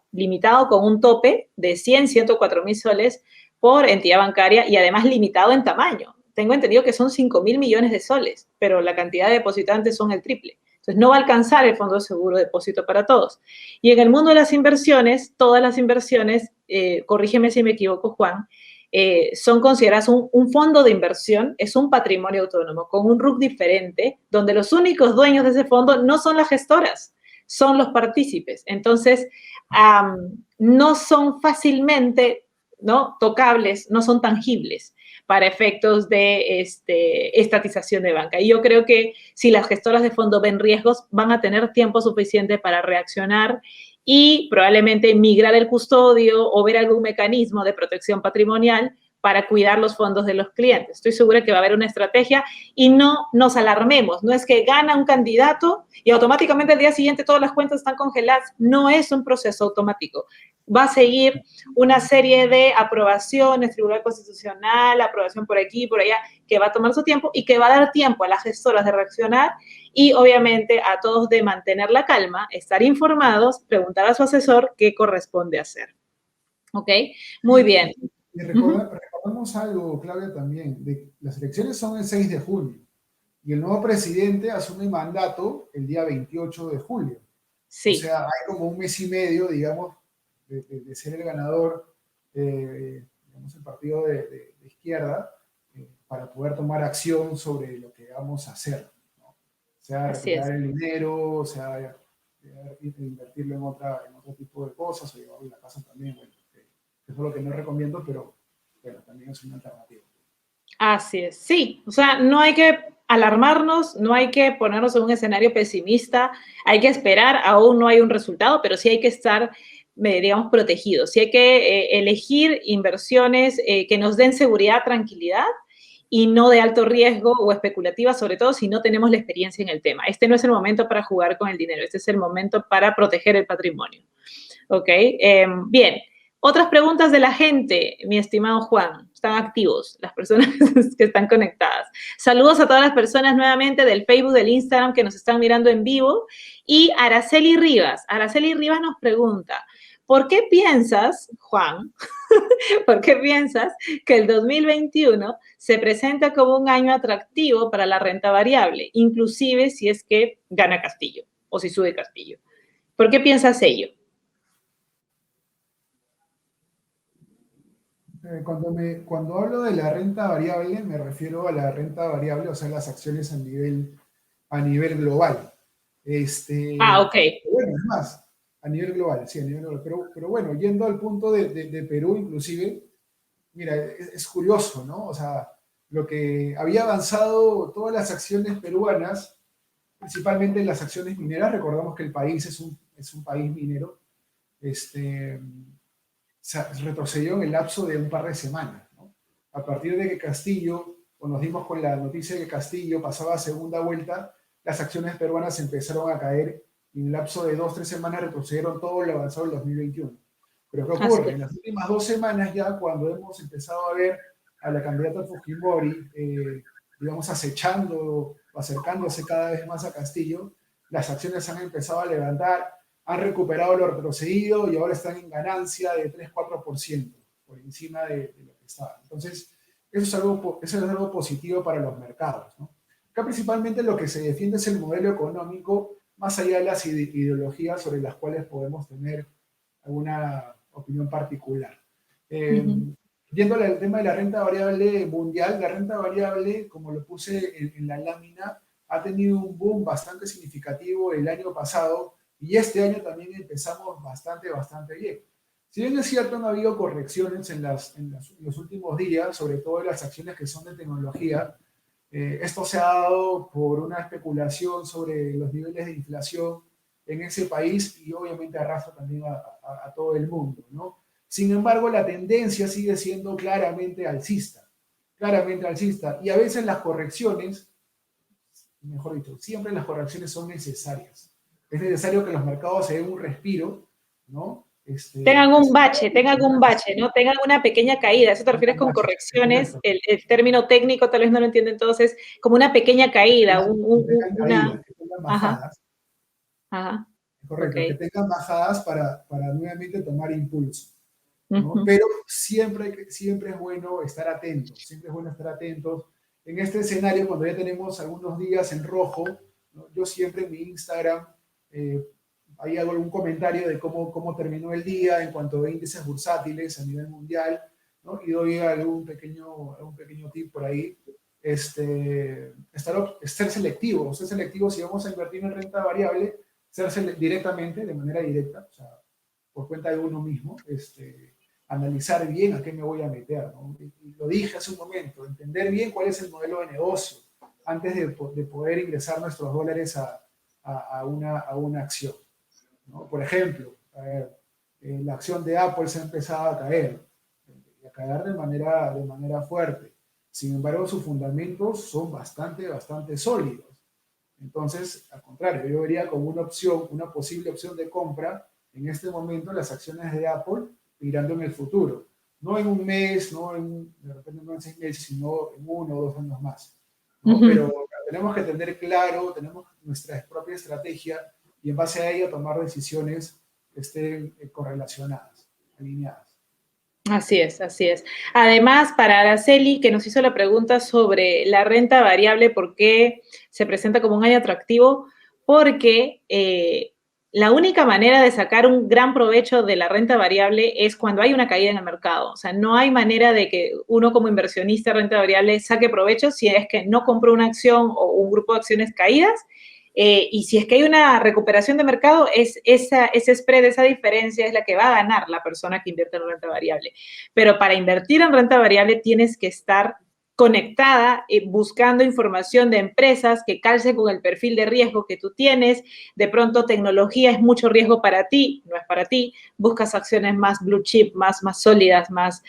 con un tope de 104 mil soles por entidad bancaria y además limitado en tamaño. Tengo entendido que son 5.000 millones de soles, pero la cantidad de depositantes son el triple. Entonces, no va a alcanzar el Fondo de Seguro de Depósito para todos. Y en el mundo de las inversiones, todas las inversiones, corrígeme si me equivoco, Juan, son consideradas un fondo de inversión, es un patrimonio autónomo con un RUC diferente, donde los únicos dueños de ese fondo no son las gestoras, son los partícipes. Entonces, no son fácilmente, ¿no?, tocables, no son tangibles para efectos de estatización de banca. Y yo creo que si las gestoras de fondo ven riesgos, van a tener tiempo suficiente para reaccionar y probablemente migrar el custodio o ver algún mecanismo de protección patrimonial para cuidar los fondos de los clientes. Estoy segura que va a haber una estrategia y no nos alarmemos. No es que gana un candidato y automáticamente al día siguiente todas las cuentas están congeladas. No es un proceso automático. Va a seguir una serie de aprobaciones, Tribunal Constitucional, aprobación por aquí, por allá, que va a tomar su tiempo y que va a dar tiempo a las gestoras de reaccionar y obviamente a todos de mantener la calma, estar informados, preguntar a su asesor qué corresponde hacer. ¿Ok? Muy bien. Y recordamos algo, Claudia, también, de las elecciones son el 6 de junio y el nuevo presidente asume mandato el día 28 de julio. Sí. O sea, hay como un mes y medio, digamos, de ser el ganador, digamos, el partido de izquierda, para poder tomar acción sobre lo que vamos a hacer, ¿no? O sea, retirar el dinero, o sea, invertirlo en otro tipo de cosas, o llevarlo a la casa también, bueno, eso es lo que no recomiendo, pero bueno, también es una alternativa. Así es, sí, o sea, no hay que alarmarnos, no hay que ponernos en un escenario pesimista, hay que esperar, aún no hay un resultado, pero sí hay que estar, digamos, protegidos, sí hay que elegir inversiones que nos den seguridad, tranquilidad y no de alto riesgo o especulativa, sobre todo si no tenemos la experiencia en el tema. Este no es el momento para jugar con el dinero, este es el momento para proteger el patrimonio. ¿Ok? Bien. Otras preguntas de la gente, mi estimado Juan. Están activos las personas que están conectadas. Saludos a todas las personas nuevamente del Facebook, del Instagram que nos están mirando en vivo. Y Araceli Rivas. Araceli Rivas nos pregunta, ¿por qué piensas, Juan, por qué piensas que el 2021 se presenta como un año atractivo para la renta variable, inclusive si es que gana Castillo o si sube Castillo? ¿Por qué piensas ello? Cuando hablo de la renta variable, me refiero a la renta variable, o sea, las acciones a nivel global. Ok. Bueno, es más, a nivel global, sí, a nivel global. Pero bueno, yendo al punto de Perú, inclusive, mira, es curioso, ¿no? O sea, lo que había avanzado todas las acciones peruanas, principalmente las acciones mineras, recordamos que el país es un país minero, retrocedió en el lapso de un par de semanas, ¿no? A partir de que Castillo, o nos dimos con la noticia de que Castillo pasaba a segunda vuelta, las acciones peruanas empezaron a caer y en el lapso de 2 o 3 semanas retrocedieron todo lo avanzado del 2021. Pero ¿qué ocurre? En las últimas 2 semanas ya, cuando hemos empezado a ver a la candidata Fujimori, digamos, acechando o acercándose cada vez más a Castillo, las acciones han empezado a levantar, han recuperado lo retrocedido y ahora están en ganancia de 3-4% por encima de lo que estaba. Entonces, eso es algo positivo para los mercados, ¿no? Acá principalmente lo que se defiende es el modelo económico, más allá de las ideologías sobre las cuales podemos tener alguna opinión particular. Yendo al tema de la renta variable mundial, la renta variable, como lo puse en la lámina, ha tenido un boom bastante significativo el año pasado y este año también empezamos bastante bien. Si bien es cierto, han habido correcciones en los últimos días, sobre todo en las acciones que son de tecnología. Esto se ha dado por una especulación sobre los niveles de inflación en ese país y obviamente arrastra también a todo el mundo, ¿no? Sin embargo, la tendencia sigue siendo claramente alcista, y a veces las correcciones, mejor dicho, siempre las correcciones son necesarias. Es necesario que los mercados se den un respiro, ¿no? Tengan un bache, ¿no? Tengan una pequeña caída. ¿Eso te refieres con correcciones? El término técnico tal vez no lo entienden todos, es como una pequeña caída, que tengan bajadas. Ajá. Correcto, okay. Que tengan bajadas para nuevamente tomar impulso, ¿no? Uh-huh. Pero siempre es bueno estar atentos, En este escenario, cuando ya tenemos algunos días en rojo, ¿no? Yo siempre en mi Instagram ahí hago algún comentario de cómo terminó el día en cuanto a índices bursátiles a nivel mundial, ¿no? Y doy algún pequeño tip por ahí. Ser selectivo si vamos a invertir en renta variable, ser directamente, de manera directa, o sea, por cuenta de uno mismo, analizar bien a qué me voy a meter, ¿no? Y lo dije hace un momento, entender bien cuál es el modelo de negocio antes de poder ingresar nuestros dólares a una acción, ¿no? Por ejemplo, la acción de Apple se ha empezado a caer de manera fuerte. Sin embargo, sus fundamentos son bastante sólidos. Entonces, al contrario, yo vería como una posible opción de compra en este momento las acciones de Apple mirando en el futuro. No en un mes, de repente no en 6 meses, sino en 1 o 2 años más, ¿no? Uh-huh. Pero tenemos que tener claro, tenemos nuestra propia estrategia y en base a ella tomar decisiones que estén correlacionadas, alineadas. Así es, así es. Además, para Araceli, que nos hizo la pregunta sobre la renta variable, ¿por qué se presenta como un año atractivo? Porque la única manera de sacar un gran provecho de la renta variable es cuando hay una caída en el mercado. O sea, no hay manera de que uno como inversionista de renta variable saque provecho si es que no compró una acción o un grupo de acciones caídas. Y si es que hay una recuperación de mercado, ese spread, esa diferencia es la que va a ganar la persona que invierte en renta variable. Pero para invertir en renta variable tienes que estar conectada, buscando información de empresas que calce con el perfil de riesgo que tú tienes. De pronto tecnología es mucho riesgo para ti, no es para ti. Buscas acciones más blue chip, más sólidas, más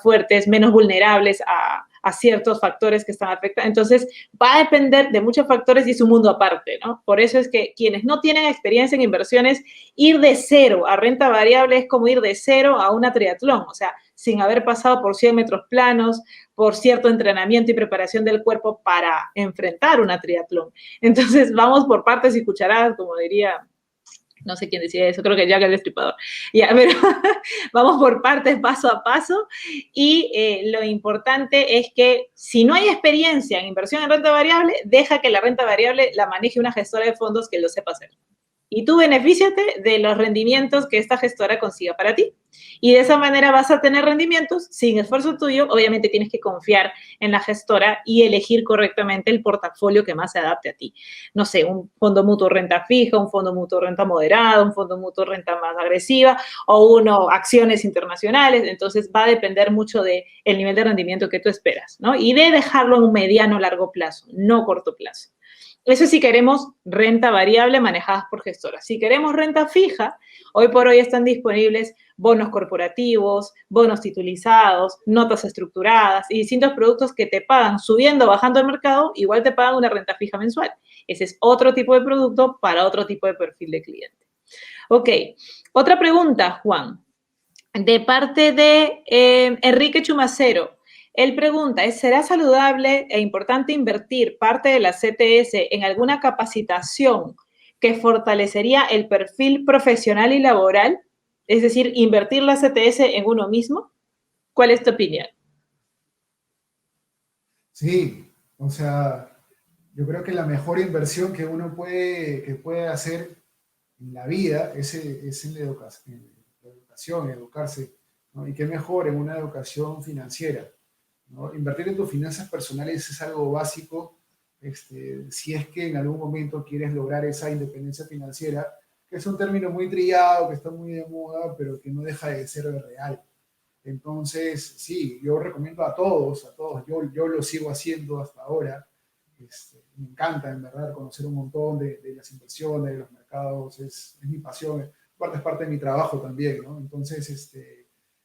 fuertes, menos vulnerables a ciertos factores que están afectados. Entonces, va a depender de muchos factores y es un mundo aparte, ¿no? Por eso es que quienes no tienen experiencia en inversiones, ir de cero a renta variable es como ir de cero a una triatlón, o sea, sin haber pasado por 100 metros planos, por cierto entrenamiento y preparación del cuerpo para enfrentar una triatlón. Entonces, vamos por partes y cucharadas, como diría... No sé quién decía eso, creo que Jack el Destripador. Ya, pero vamos por partes, paso a paso. Y lo importante es que si no hay experiencia en inversión en renta variable, deja que la renta variable la maneje una gestora de fondos que lo sepa hacer. Y tú benefíciate de los rendimientos que esta gestora consiga para ti. Y de esa manera vas a tener rendimientos sin esfuerzo tuyo. Obviamente tienes que confiar en la gestora y elegir correctamente el portafolio que más se adapte a ti. No sé, un fondo mutuo renta fija, un fondo mutuo renta moderada, un fondo mutuo renta más agresiva o acciones internacionales. Entonces va a depender mucho del nivel de rendimiento que tú esperas, ¿no? Y de dejarlo en un mediano o largo plazo, no corto plazo. Eso si queremos renta variable manejadas por gestoras. Si queremos renta fija, hoy por hoy están disponibles bonos corporativos, bonos titulizados, notas estructuradas y distintos productos que te pagan subiendo o bajando el mercado, igual te pagan una renta fija mensual. Ese es otro tipo de producto para otro tipo de perfil de cliente. Ok, otra pregunta, Juan, de parte de Enrique Chumacero. Él pregunta, ¿será saludable e importante invertir parte de la CTS en alguna capacitación que fortalecería el perfil profesional y laboral? Es decir, invertir la CTS en uno mismo. ¿Cuál es tu opinión? Sí, o sea, yo creo que la mejor inversión que uno puede hacer en la vida es en la educación, educarse ¿no? Y qué mejor en una educación financiera, ¿no? Invertir en tus finanzas personales es algo básico, si es que en algún momento quieres lograr esa independencia financiera, que es un término muy trillado, que está muy de moda, pero que no deja de ser real. Entonces, sí, yo recomiendo a todos, yo lo sigo haciendo hasta ahora. Me encanta, en verdad, conocer un montón de las inversiones, de los mercados, es mi pasión, parte es parte de mi trabajo también, ¿no? Entonces,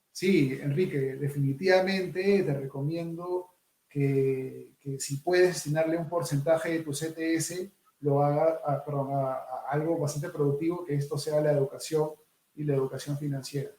sí, Enrique, definitivamente te recomiendo que si puedes destinarle un porcentaje de tu CTS, lo haga perdón, a algo bastante productivo, que esto sea la educación y la educación financiera.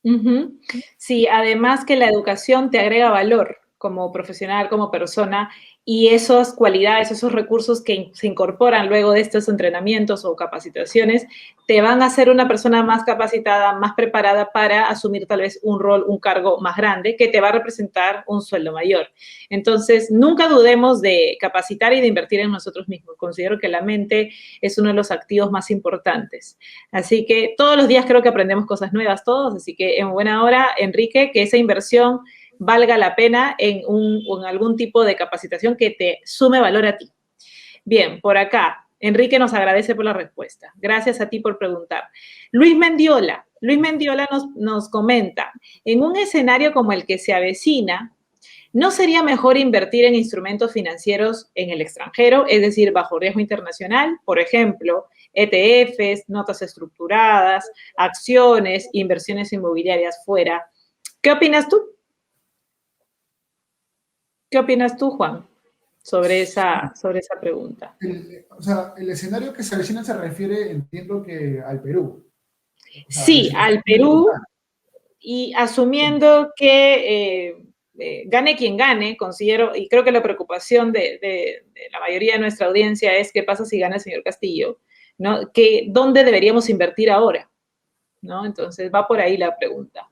Ujú. Sí, además que la educación te agrega valor como profesional, como persona, y esas cualidades, esos recursos que se incorporan luego de estos entrenamientos o capacitaciones, te van a hacer una persona más capacitada, más preparada para asumir tal vez un rol, un cargo más grande que te va a representar un sueldo mayor. Entonces, nunca dudemos de capacitar y de invertir en nosotros mismos. Considero que la mente es uno de los activos más importantes. Así que todos los días creo que aprendemos cosas nuevas todos, así que en buena hora, Enrique, que esa inversión valga la pena en algún tipo de capacitación que te sume valor a ti. Bien, por acá, Enrique nos agradece por la respuesta. Gracias a ti por preguntar. Luis Mendiola nos comenta, en un escenario como el que se avecina, ¿no sería mejor invertir en instrumentos financieros en el extranjero, es decir, bajo riesgo internacional? Por ejemplo, ETFs, notas estructuradas, acciones, inversiones inmobiliarias fuera. ¿Qué opinas tú? ¿Qué opinas tú, Juan, sobre esa pregunta? O sea, el escenario que se avecina se refiere, entiendo que al Perú. O sea, la Sí, situación al Perú y asumiendo que gane quien gane, considero, y creo que la preocupación de la mayoría de nuestra audiencia es qué pasa si gana el señor Castillo, ¿no? ¿Dónde deberíamos invertir ahora? ¿No? Entonces va por ahí la pregunta.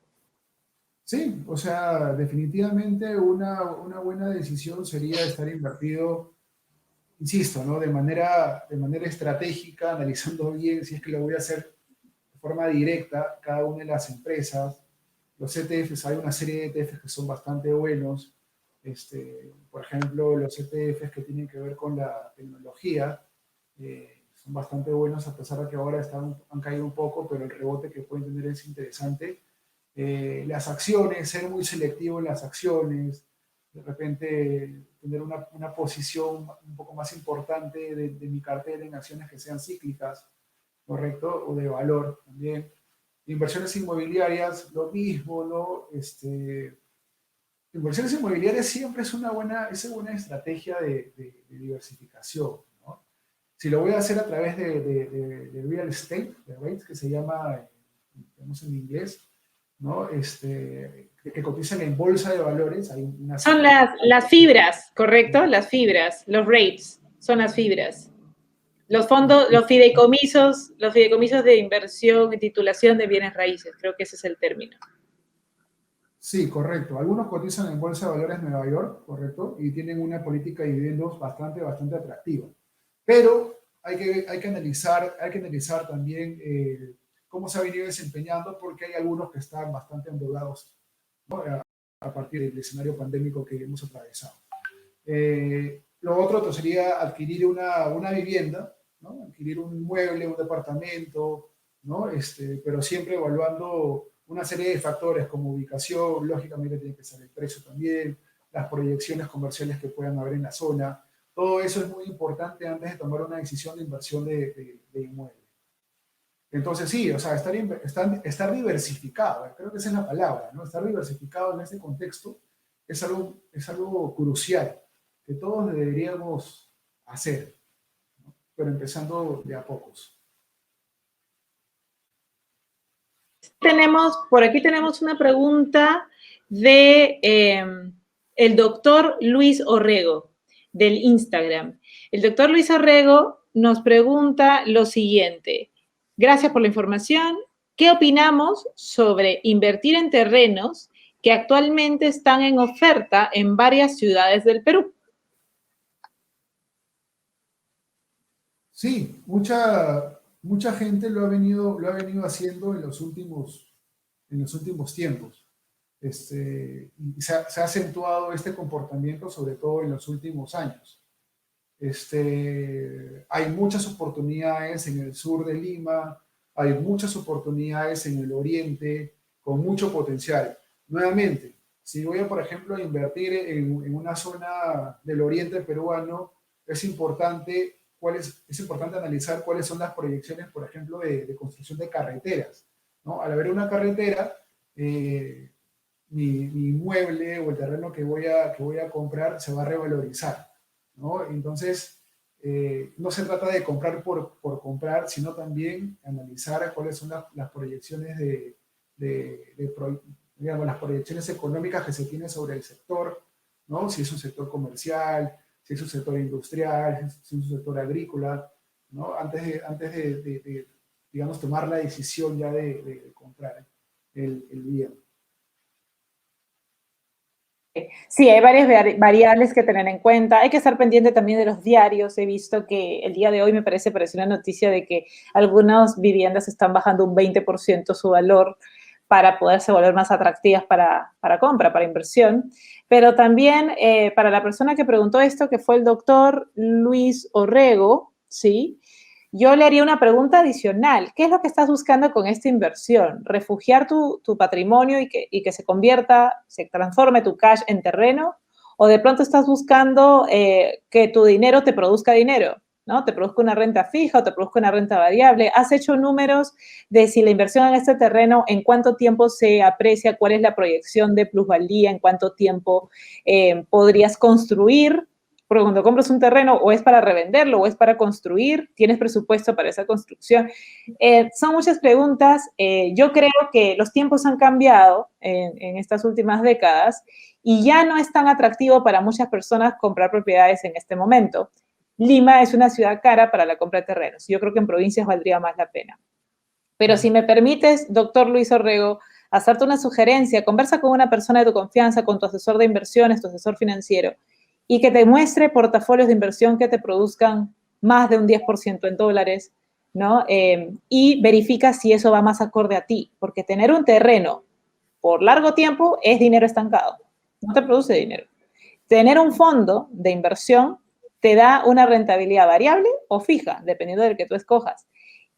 sí, o sea, definitivamente una buena decisión sería estar invertido, insisto, ¿no? De manera estratégica, analizando bien si es que lo voy a hacer de forma directa, cada una de las empresas. Los ETFs, hay una serie de ETFs que son bastante buenos. Por ejemplo, los ETFs que tienen que ver con la tecnología son bastante buenos, a pesar de que ahora han caído un poco, pero el rebote que pueden tener es interesante. Las acciones, ser muy selectivo en las acciones, de repente tener una posición un poco más importante de mi cartera en acciones que sean cíclicas, ¿correcto? O de valor también. Inversiones inmobiliarias, lo mismo, ¿no? Inversiones inmobiliarias siempre es una buena estrategia de diversificación, ¿no? Si lo voy a hacer a través de real estate, de REITs, que se llama, digamos en inglés, ¿no? Que cotizan en bolsa de valores, hay una Son serie. las fibras, ¿correcto? Las fibras, los rates, son las fibras. Los fondos, los fideicomisos de inversión y titulación de bienes raíces, creo que ese es el término. Sí, correcto. Algunos cotizan en Bolsa de Valores de Nueva York, correcto, y tienen una política de dividendos bastante atractiva. Pero hay que analizar también cómo se ha venido desempeñando, porque hay algunos que están bastante endeudados, ¿no? A partir del escenario pandémico que hemos atravesado. Lo otro sería adquirir una vivienda, ¿no? Adquirir un inmueble, un departamento, ¿no? Pero siempre evaluando una serie de factores como ubicación, lógicamente tiene que ser el precio también, las proyecciones comerciales que puedan haber en la zona. Todo eso es muy importante antes de tomar una decisión de inversión de inmueble. Entonces sí, o sea, estar diversificado, creo que esa es la palabra, ¿no? Estar diversificado en este contexto es algo crucial que todos deberíamos hacer, ¿no? Pero empezando de a pocos. Por aquí tenemos una pregunta de el doctor Luis Orrego, del Instagram. El doctor Luis Orrego nos pregunta lo siguiente. Gracias por la información. ¿Qué opinamos sobre invertir en terrenos que actualmente están en oferta en varias ciudades del Perú? Sí, mucha gente lo ha venido haciendo en en los últimos tiempos. Y se ha acentuado este comportamiento sobre todo en los últimos años. Hay muchas oportunidades en el sur de Lima, hay muchas oportunidades en el oriente, con mucho potencial. Nuevamente, si voy a, por ejemplo, a invertir en una zona del oriente peruano, es importante analizar cuáles son las proyecciones, por ejemplo, de construcción de carreteras, ¿no? Al haber una carretera, mi inmueble o el terreno que voy a comprar se va a revalorizar, ¿no? Entonces, no se trata de comprar por comprar, sino también analizar cuáles son las proyecciones digamos, las proyecciones económicas que se tienen sobre el sector, ¿no? Si es un sector comercial, si es un sector industrial, si es un sector agrícola, ¿no? Antes de digamos, tomar la decisión ya de comprar el bien. Sí, hay varias variables que tener en cuenta. Hay que estar pendiente también de los diarios. He visto que el día de hoy pareció una noticia de que algunas viviendas están bajando un 20% su valor para poderse volver más atractivas para compra, para inversión. Pero también para la persona que preguntó esto, que fue el doctor Luis Orrego, ¿sí? Yo le haría una pregunta adicional. ¿Qué es lo que estás buscando con esta inversión? ¿Refugiar tu patrimonio y que se convierta, se transforme tu cash en terreno? ¿O de pronto estás buscando que tu dinero te produzca dinero, ¿no? Te produzca una renta fija o te produzca una renta variable. ¿Has hecho números de si la inversión en este terreno, en cuánto tiempo se aprecia, cuál es la proyección de plusvalía, en cuánto tiempo podrías construir? Porque cuando compras un terreno o es para revenderlo o es para construir, tienes presupuesto para esa construcción. Son muchas preguntas. Yo creo que los tiempos han cambiado en estas últimas décadas y ya no es tan atractivo para muchas personas comprar propiedades en este momento. Lima es una ciudad cara para la compra de terrenos. Yo creo que en provincias valdría más la pena. Pero si me permites, doctor Luis Orrego, hacerte una sugerencia, conversa con una persona de tu confianza, con tu asesor de inversiones, tu asesor financiero, y que te muestre portafolios de inversión que te produzcan más de un 10% en dólares, ¿no? Y verifica si eso va más acorde a ti, porque tener un terreno por largo tiempo es dinero estancado, no te produce dinero. Tener un fondo de inversión te da una rentabilidad variable o fija, dependiendo del que tú escojas.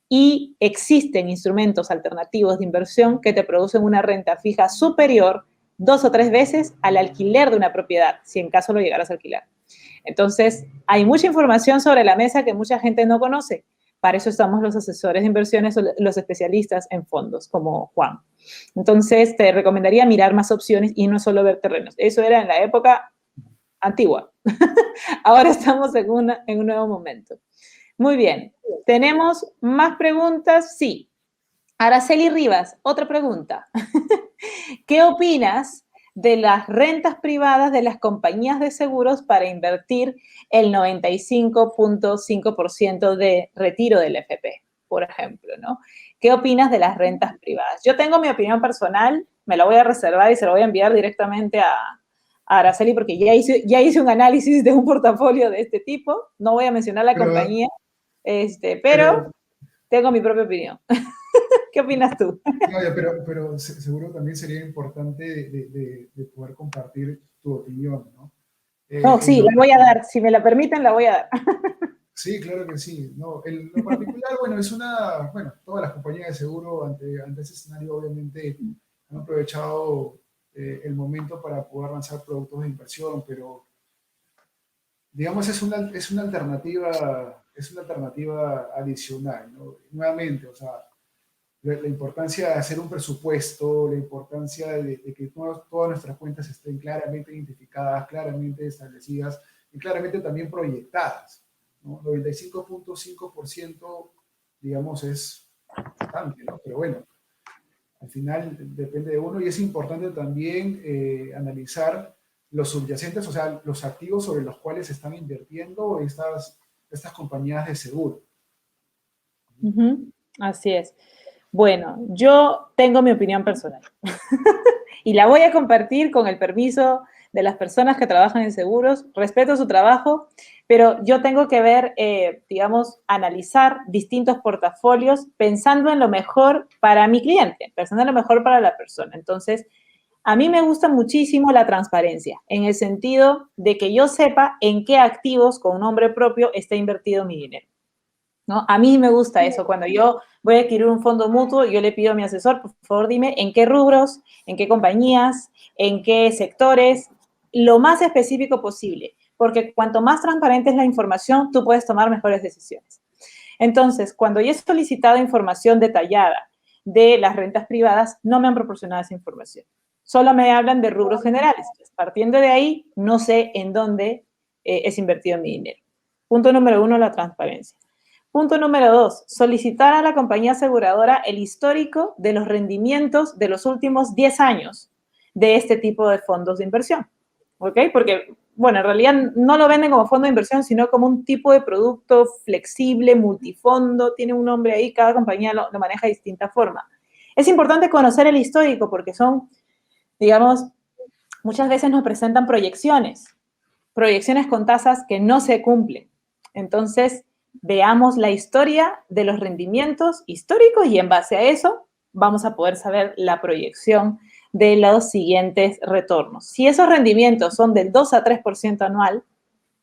Y existen instrumentos alternativos de inversión que te producen una renta fija superior 2 o 3 veces al alquiler de una propiedad, si en caso lo llegaras a alquilar. Entonces, hay mucha información sobre la mesa que mucha gente no conoce. Para eso estamos los asesores de inversiones o los especialistas en fondos, como Juan. Entonces, te recomendaría mirar más opciones y no solo ver terrenos. Eso era en la época antigua. Ahora estamos en un nuevo momento. Muy bien. ¿Tenemos más preguntas? Sí. Araceli Rivas, otra pregunta. ¿Qué opinas de las rentas privadas de las compañías de seguros para invertir el 95.5% de retiro del FP, por ejemplo, ¿no? ¿Qué opinas de las rentas privadas? Yo tengo mi opinión personal, me la voy a reservar y se la voy a enviar directamente a Araceli porque ya hice un análisis de un portafolio de este tipo. No voy a mencionar la compañía, pero tengo mi propia opinión. ¿Qué opinas tú? Claudia, pero seguro también sería importante de poder compartir tu opinión, ¿no? No, sí, la voy a dar. Si me la permiten, la voy a dar. Sí, claro que sí. No, en lo particular, bueno, todas las compañías de seguro ante ese escenario obviamente han aprovechado el momento para poder lanzar productos de inversión, pero digamos es una alternativa adicional, ¿no? Nuevamente, o sea, la importancia de hacer un presupuesto, la importancia de que todas nuestras cuentas estén claramente identificadas, claramente establecidas y claramente también proyectadas, ¿no? 95.5%, digamos, es bastante, ¿no? Pero bueno, al final depende de uno y es importante también analizar los subyacentes, o sea, los activos sobre los cuales están invirtiendo estas compañías de seguro. Así es. Bueno, yo tengo mi opinión personal y la voy a compartir con el permiso de las personas que trabajan en seguros, respeto su trabajo, pero yo tengo que ver, digamos, analizar distintos portafolios pensando en lo mejor para mi cliente, pensando en lo mejor para la persona. Entonces, a mí me gusta muchísimo la transparencia, en el sentido de que yo sepa en qué activos con nombre propio está invertido mi dinero, ¿no? A mí me gusta eso. Cuando yo voy a adquirir un fondo mutuo, yo le pido a mi asesor, por favor, dime en qué rubros, en qué compañías, en qué sectores, lo más específico posible, porque cuanto más transparente es la información, tú puedes tomar mejores decisiones. Entonces, cuando yo he solicitado información detallada de las rentas privadas, no me han proporcionado esa información. Solo me hablan de rubros generales. Partiendo de ahí, no sé en dónde es invertido mi dinero. Punto número 1, la transparencia. Punto número 2, solicitar a la compañía aseguradora el histórico de los rendimientos de los últimos 10 años de este tipo de fondos de inversión. ¿Ok? Porque, bueno, en realidad no lo venden como fondo de inversión, sino como un tipo de producto flexible, multifondo, tiene un nombre ahí, cada compañía lo maneja de distinta forma. Es importante conocer el histórico porque son, digamos, muchas veces nos presentan proyecciones con tasas que no se cumplen. Entonces, veamos la historia de los rendimientos históricos y en base a eso vamos a poder saber la proyección de los siguientes retornos. Si esos rendimientos son del 2 a 3% anual,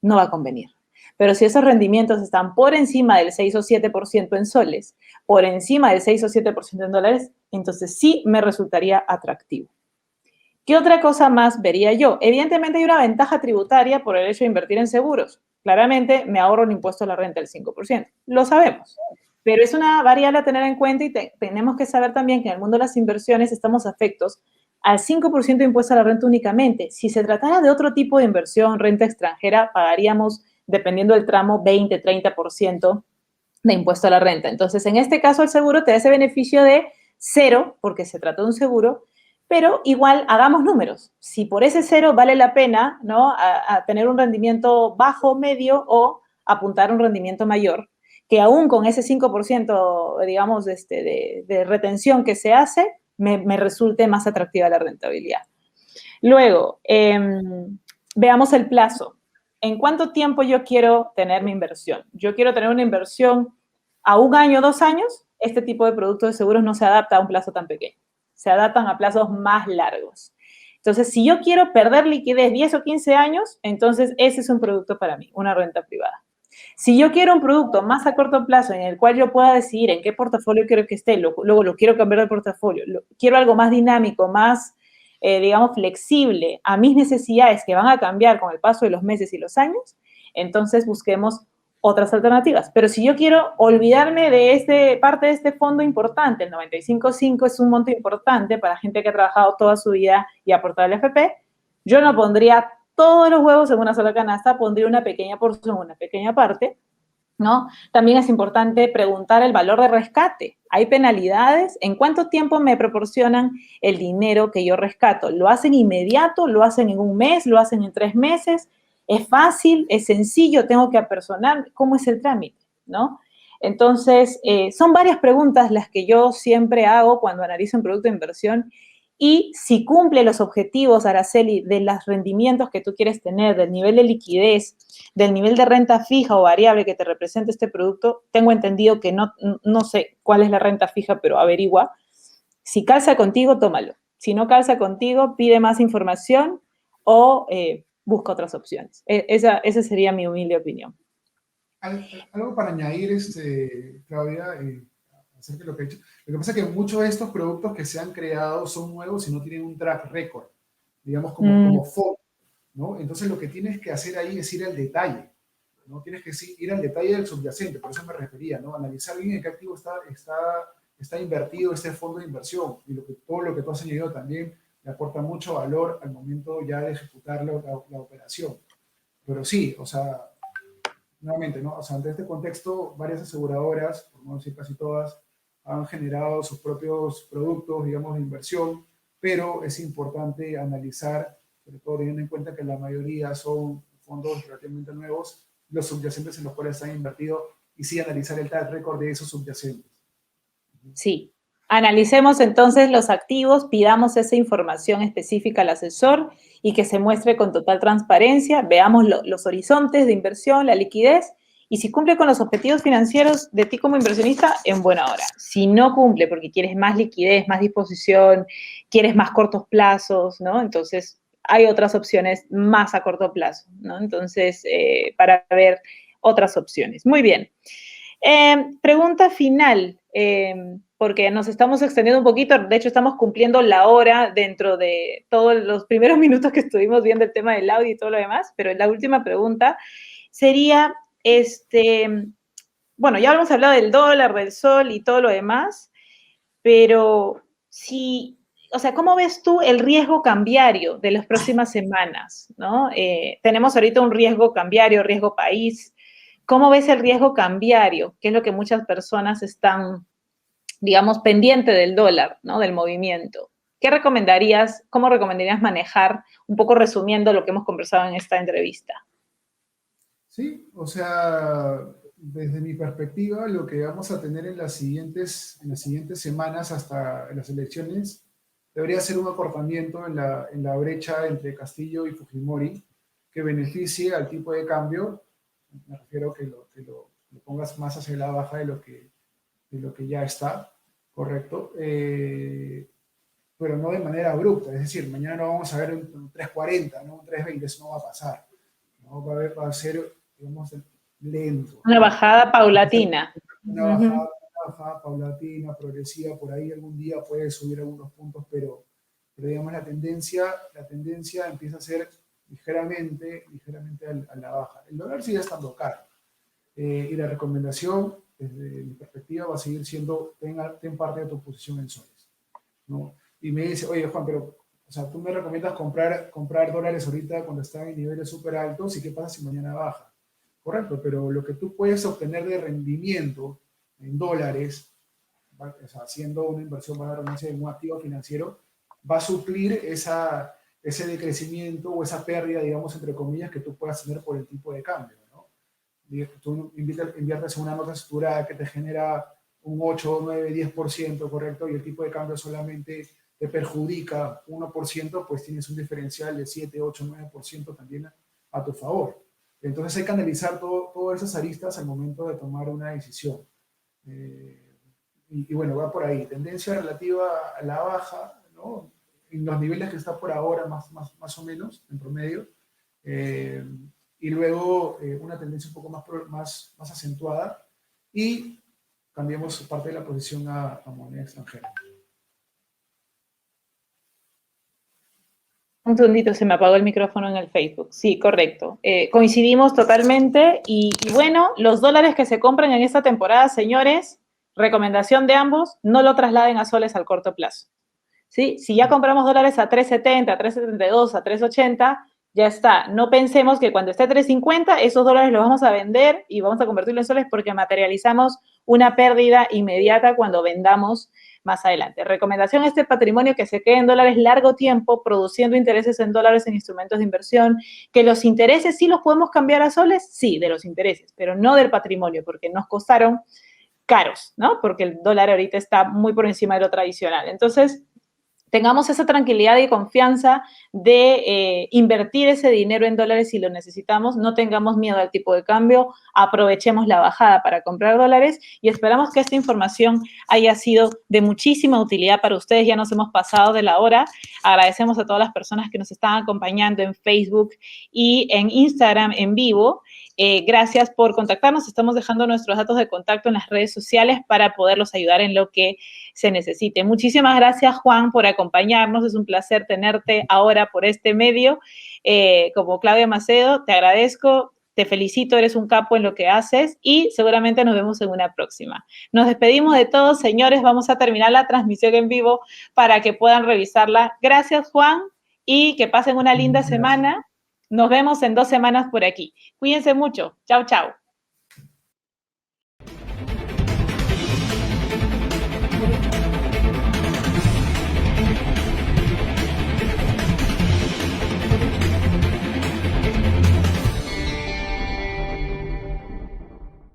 no va a convenir. Pero si esos rendimientos están por encima del 6 o 7% en soles, por encima del 6 o 7% en dólares, entonces sí me resultaría atractivo. ¿Qué otra cosa más vería yo? Evidentemente hay una ventaja tributaria por el hecho de invertir en seguros. Claramente me ahorro el impuesto a la renta del 5%. Lo sabemos. Pero es una variable a tener en cuenta y tenemos que saber también que en el mundo de las inversiones estamos afectos al 5% de impuesto a la renta únicamente. Si se tratara de otro tipo de inversión, renta extranjera, pagaríamos, dependiendo del tramo, 20, 30% de impuesto a la renta. Entonces, en este caso, el seguro te da ese beneficio de cero, porque se trata de un seguro, pero igual hagamos números. Si por ese cero vale la pena, ¿no? A tener un rendimiento bajo, medio o apuntar a un rendimiento mayor, que aún con ese 5%, digamos, de retención que se hace, me resulte más atractiva la rentabilidad. Luego, veamos el plazo. ¿En cuánto tiempo yo quiero tener mi inversión? Yo quiero tener una inversión a 1 año, 2 años. Este tipo de productos de seguros no se adapta a un plazo tan pequeño. Se adaptan a plazos más largos. Entonces, si yo quiero perder liquidez 10 o 15 años, entonces ese es un producto para mí, una renta privada. Si yo quiero un producto más a corto plazo en el cual yo pueda decidir en qué portafolio quiero que esté, luego lo quiero cambiar de portafolio, quiero algo más dinámico, más, digamos, flexible a mis necesidades que van a cambiar con el paso de los meses y los años, entonces busquemos otras alternativas. Pero si yo quiero olvidarme de parte de este fondo importante, el 95.5 es un monto importante para gente que ha trabajado toda su vida y aportado al FP, yo no pondría todos los huevos en una sola canasta, pondría una pequeña porción, una pequeña parte, ¿no? También es importante preguntar el valor de rescate. ¿Hay penalidades? ¿En cuánto tiempo me proporcionan el dinero que yo rescato? ¿Lo hacen inmediato? ¿Lo hacen en 1 mes? ¿Lo hacen en 3 meses? ¿Es fácil? ¿Es sencillo? ¿Tengo que apersonar? ¿Cómo es el trámite? ¿No? Entonces, son varias preguntas las que yo siempre hago cuando analizo un producto de inversión y si cumple los objetivos, Araceli, de los rendimientos que tú quieres tener, del nivel de liquidez, del nivel de renta fija o variable que te representa este producto, tengo entendido que no sé cuál es la renta fija, pero averigua. Si calza contigo, tómalo. Si no calza contigo, pide más información o busca otras opciones. Esa sería mi humilde opinión. Algo para añadir, Claudia, acerca de lo que he dicho. Lo que pasa es que muchos de estos productos que se han creado son nuevos y no tienen un track record, digamos, como fondo, ¿no? Entonces lo que tienes que hacer ahí es ir al detalle, ¿no? Tienes que ir al detalle del subyacente, por eso me refería, ¿no? Analizar bien en qué activo está invertido este fondo de inversión y todo lo que tú has añadido también le aporta mucho valor al momento ya de ejecutar la operación. Pero sí, o sea, nuevamente, ¿no? O sea, ante este contexto, varias aseguradoras, por no decir casi todas, han generado sus propios productos, digamos, de inversión, pero es importante analizar, sobre todo teniendo en cuenta que la mayoría son fondos relativamente nuevos, los subyacentes en los cuales han invertido y sí analizar el track record de esos subyacentes. Sí. Analicemos entonces los activos, pidamos esa información específica al asesor y que se muestre con total transparencia, veamos los horizontes de inversión, la liquidez, y si cumple con los objetivos financieros de ti como inversionista, en buena hora. Si no cumple porque quieres más liquidez, más disposición, quieres más cortos plazos, ¿no? Entonces hay otras opciones más a corto plazo, ¿no? Entonces, para ver otras opciones. Muy bien. Pregunta final, porque nos estamos extendiendo un poquito, de hecho estamos cumpliendo la hora dentro de todos los primeros minutos que estuvimos viendo el tema del audio y todo lo demás, pero la última pregunta sería, bueno, ya hemos hablado del dólar, del sol y todo lo demás, pero si, o sea, ¿cómo ves tú el riesgo cambiario de las próximas semanas, ¿no? Tenemos ahorita un riesgo cambiario, riesgo país. ¿Cómo ves el riesgo cambiario? Que es lo que muchas personas están, digamos, pendiente del dólar, ¿no? Del movimiento. ¿Qué recomendarías, cómo recomendarías manejar, un poco resumiendo lo que hemos conversado en esta entrevista? Sí, o sea, desde mi perspectiva, lo que vamos a tener en las siguientes semanas hasta las elecciones debería ser un acortamiento en la brecha entre Castillo y Fujimori que beneficie al tipo de cambio. Me refiero a que lo pongas más hacia la baja de lo que ya está, ¿correcto? Pero no de manera abrupta, es decir, mañana no vamos a ver un 3.40, ¿no? Un 3.20, eso no va a pasar, ¿no? Va a ser, digamos, lento. Una bajada paulatina. Una bajada paulatina, progresiva, por ahí algún día puede subir algunos puntos, pero digamos la tendencia empieza a ser ligeramente a la baja. El dólar sigue estando caro. Y la recomendación, desde mi perspectiva, va a seguir siendo, ten parte de tu posición en soles, ¿no? Y me dice, oye, Juan, pero, o sea, tú me recomiendas comprar dólares ahorita cuando están en niveles súper altos, ¿y qué pasa si mañana baja? Correcto, pero lo que tú puedes obtener de rendimiento en dólares, o sea, haciendo una inversión para la redundancia en un activo financiero, va a suplir ese decrecimiento o esa pérdida, digamos, entre comillas, que tú puedas tener por el tipo de cambio, ¿no? Tú inviertes en una nota estructurada que te genera un 8, 9, 10%, ¿correcto? Y el tipo de cambio solamente te perjudica 1%, pues tienes un diferencial de 7, 8, 9% también a tu favor. Entonces hay que analizar todas esas aristas al momento de tomar una decisión. Y bueno, va por ahí. Tendencia relativa a la baja, ¿no? En los niveles que está por ahora, más o menos, en promedio. Y luego una tendencia un poco más acentuada. Y cambiamos parte de la posición a moneda extranjera. Un segundito, se me apagó el micrófono en el Facebook. Sí, correcto. Coincidimos totalmente. Y bueno, los dólares que se compran en esta temporada, señores, recomendación de ambos, no lo trasladen a soles al corto plazo. ¿Sí? Si ya compramos dólares a 3.70, a 3.72, a 3.80, ya está. No pensemos que cuando esté a 3.50, esos dólares los vamos a vender y vamos a convertirlos en soles porque materializamos una pérdida inmediata cuando vendamos más adelante. Recomendación, este patrimonio que se quede en dólares largo tiempo, produciendo intereses en dólares en instrumentos de inversión, que los intereses sí los podemos cambiar a soles, sí, de los intereses, pero no del patrimonio, porque nos costaron caros, ¿no? Porque el dólar ahorita está muy por encima de lo tradicional. Entonces, tengamos esa tranquilidad y confianza de invertir ese dinero en dólares si lo necesitamos, no tengamos miedo al tipo de cambio, aprovechemos la bajada para comprar dólares y esperamos que esta información haya sido de muchísima utilidad para ustedes. Ya nos hemos pasado de la hora. Agradecemos a todas las personas que nos están acompañando en Facebook y en Instagram en vivo. Gracias por contactarnos. Estamos dejando nuestros datos de contacto en las redes sociales para poderlos ayudar en lo que se necesite. Muchísimas gracias, Juan, por acompañarnos. Es un placer tenerte ahora por este medio. Como Claudia Macedo, te agradezco, te felicito, eres un capo en lo que haces y seguramente nos vemos en una próxima. Nos despedimos de todos, señores. Vamos a terminar la transmisión en vivo para que puedan revisarla. Gracias, Juan, y que pasen una linda semana. Nos vemos en 2 semanas por aquí. Cuídense mucho. Chao, chao.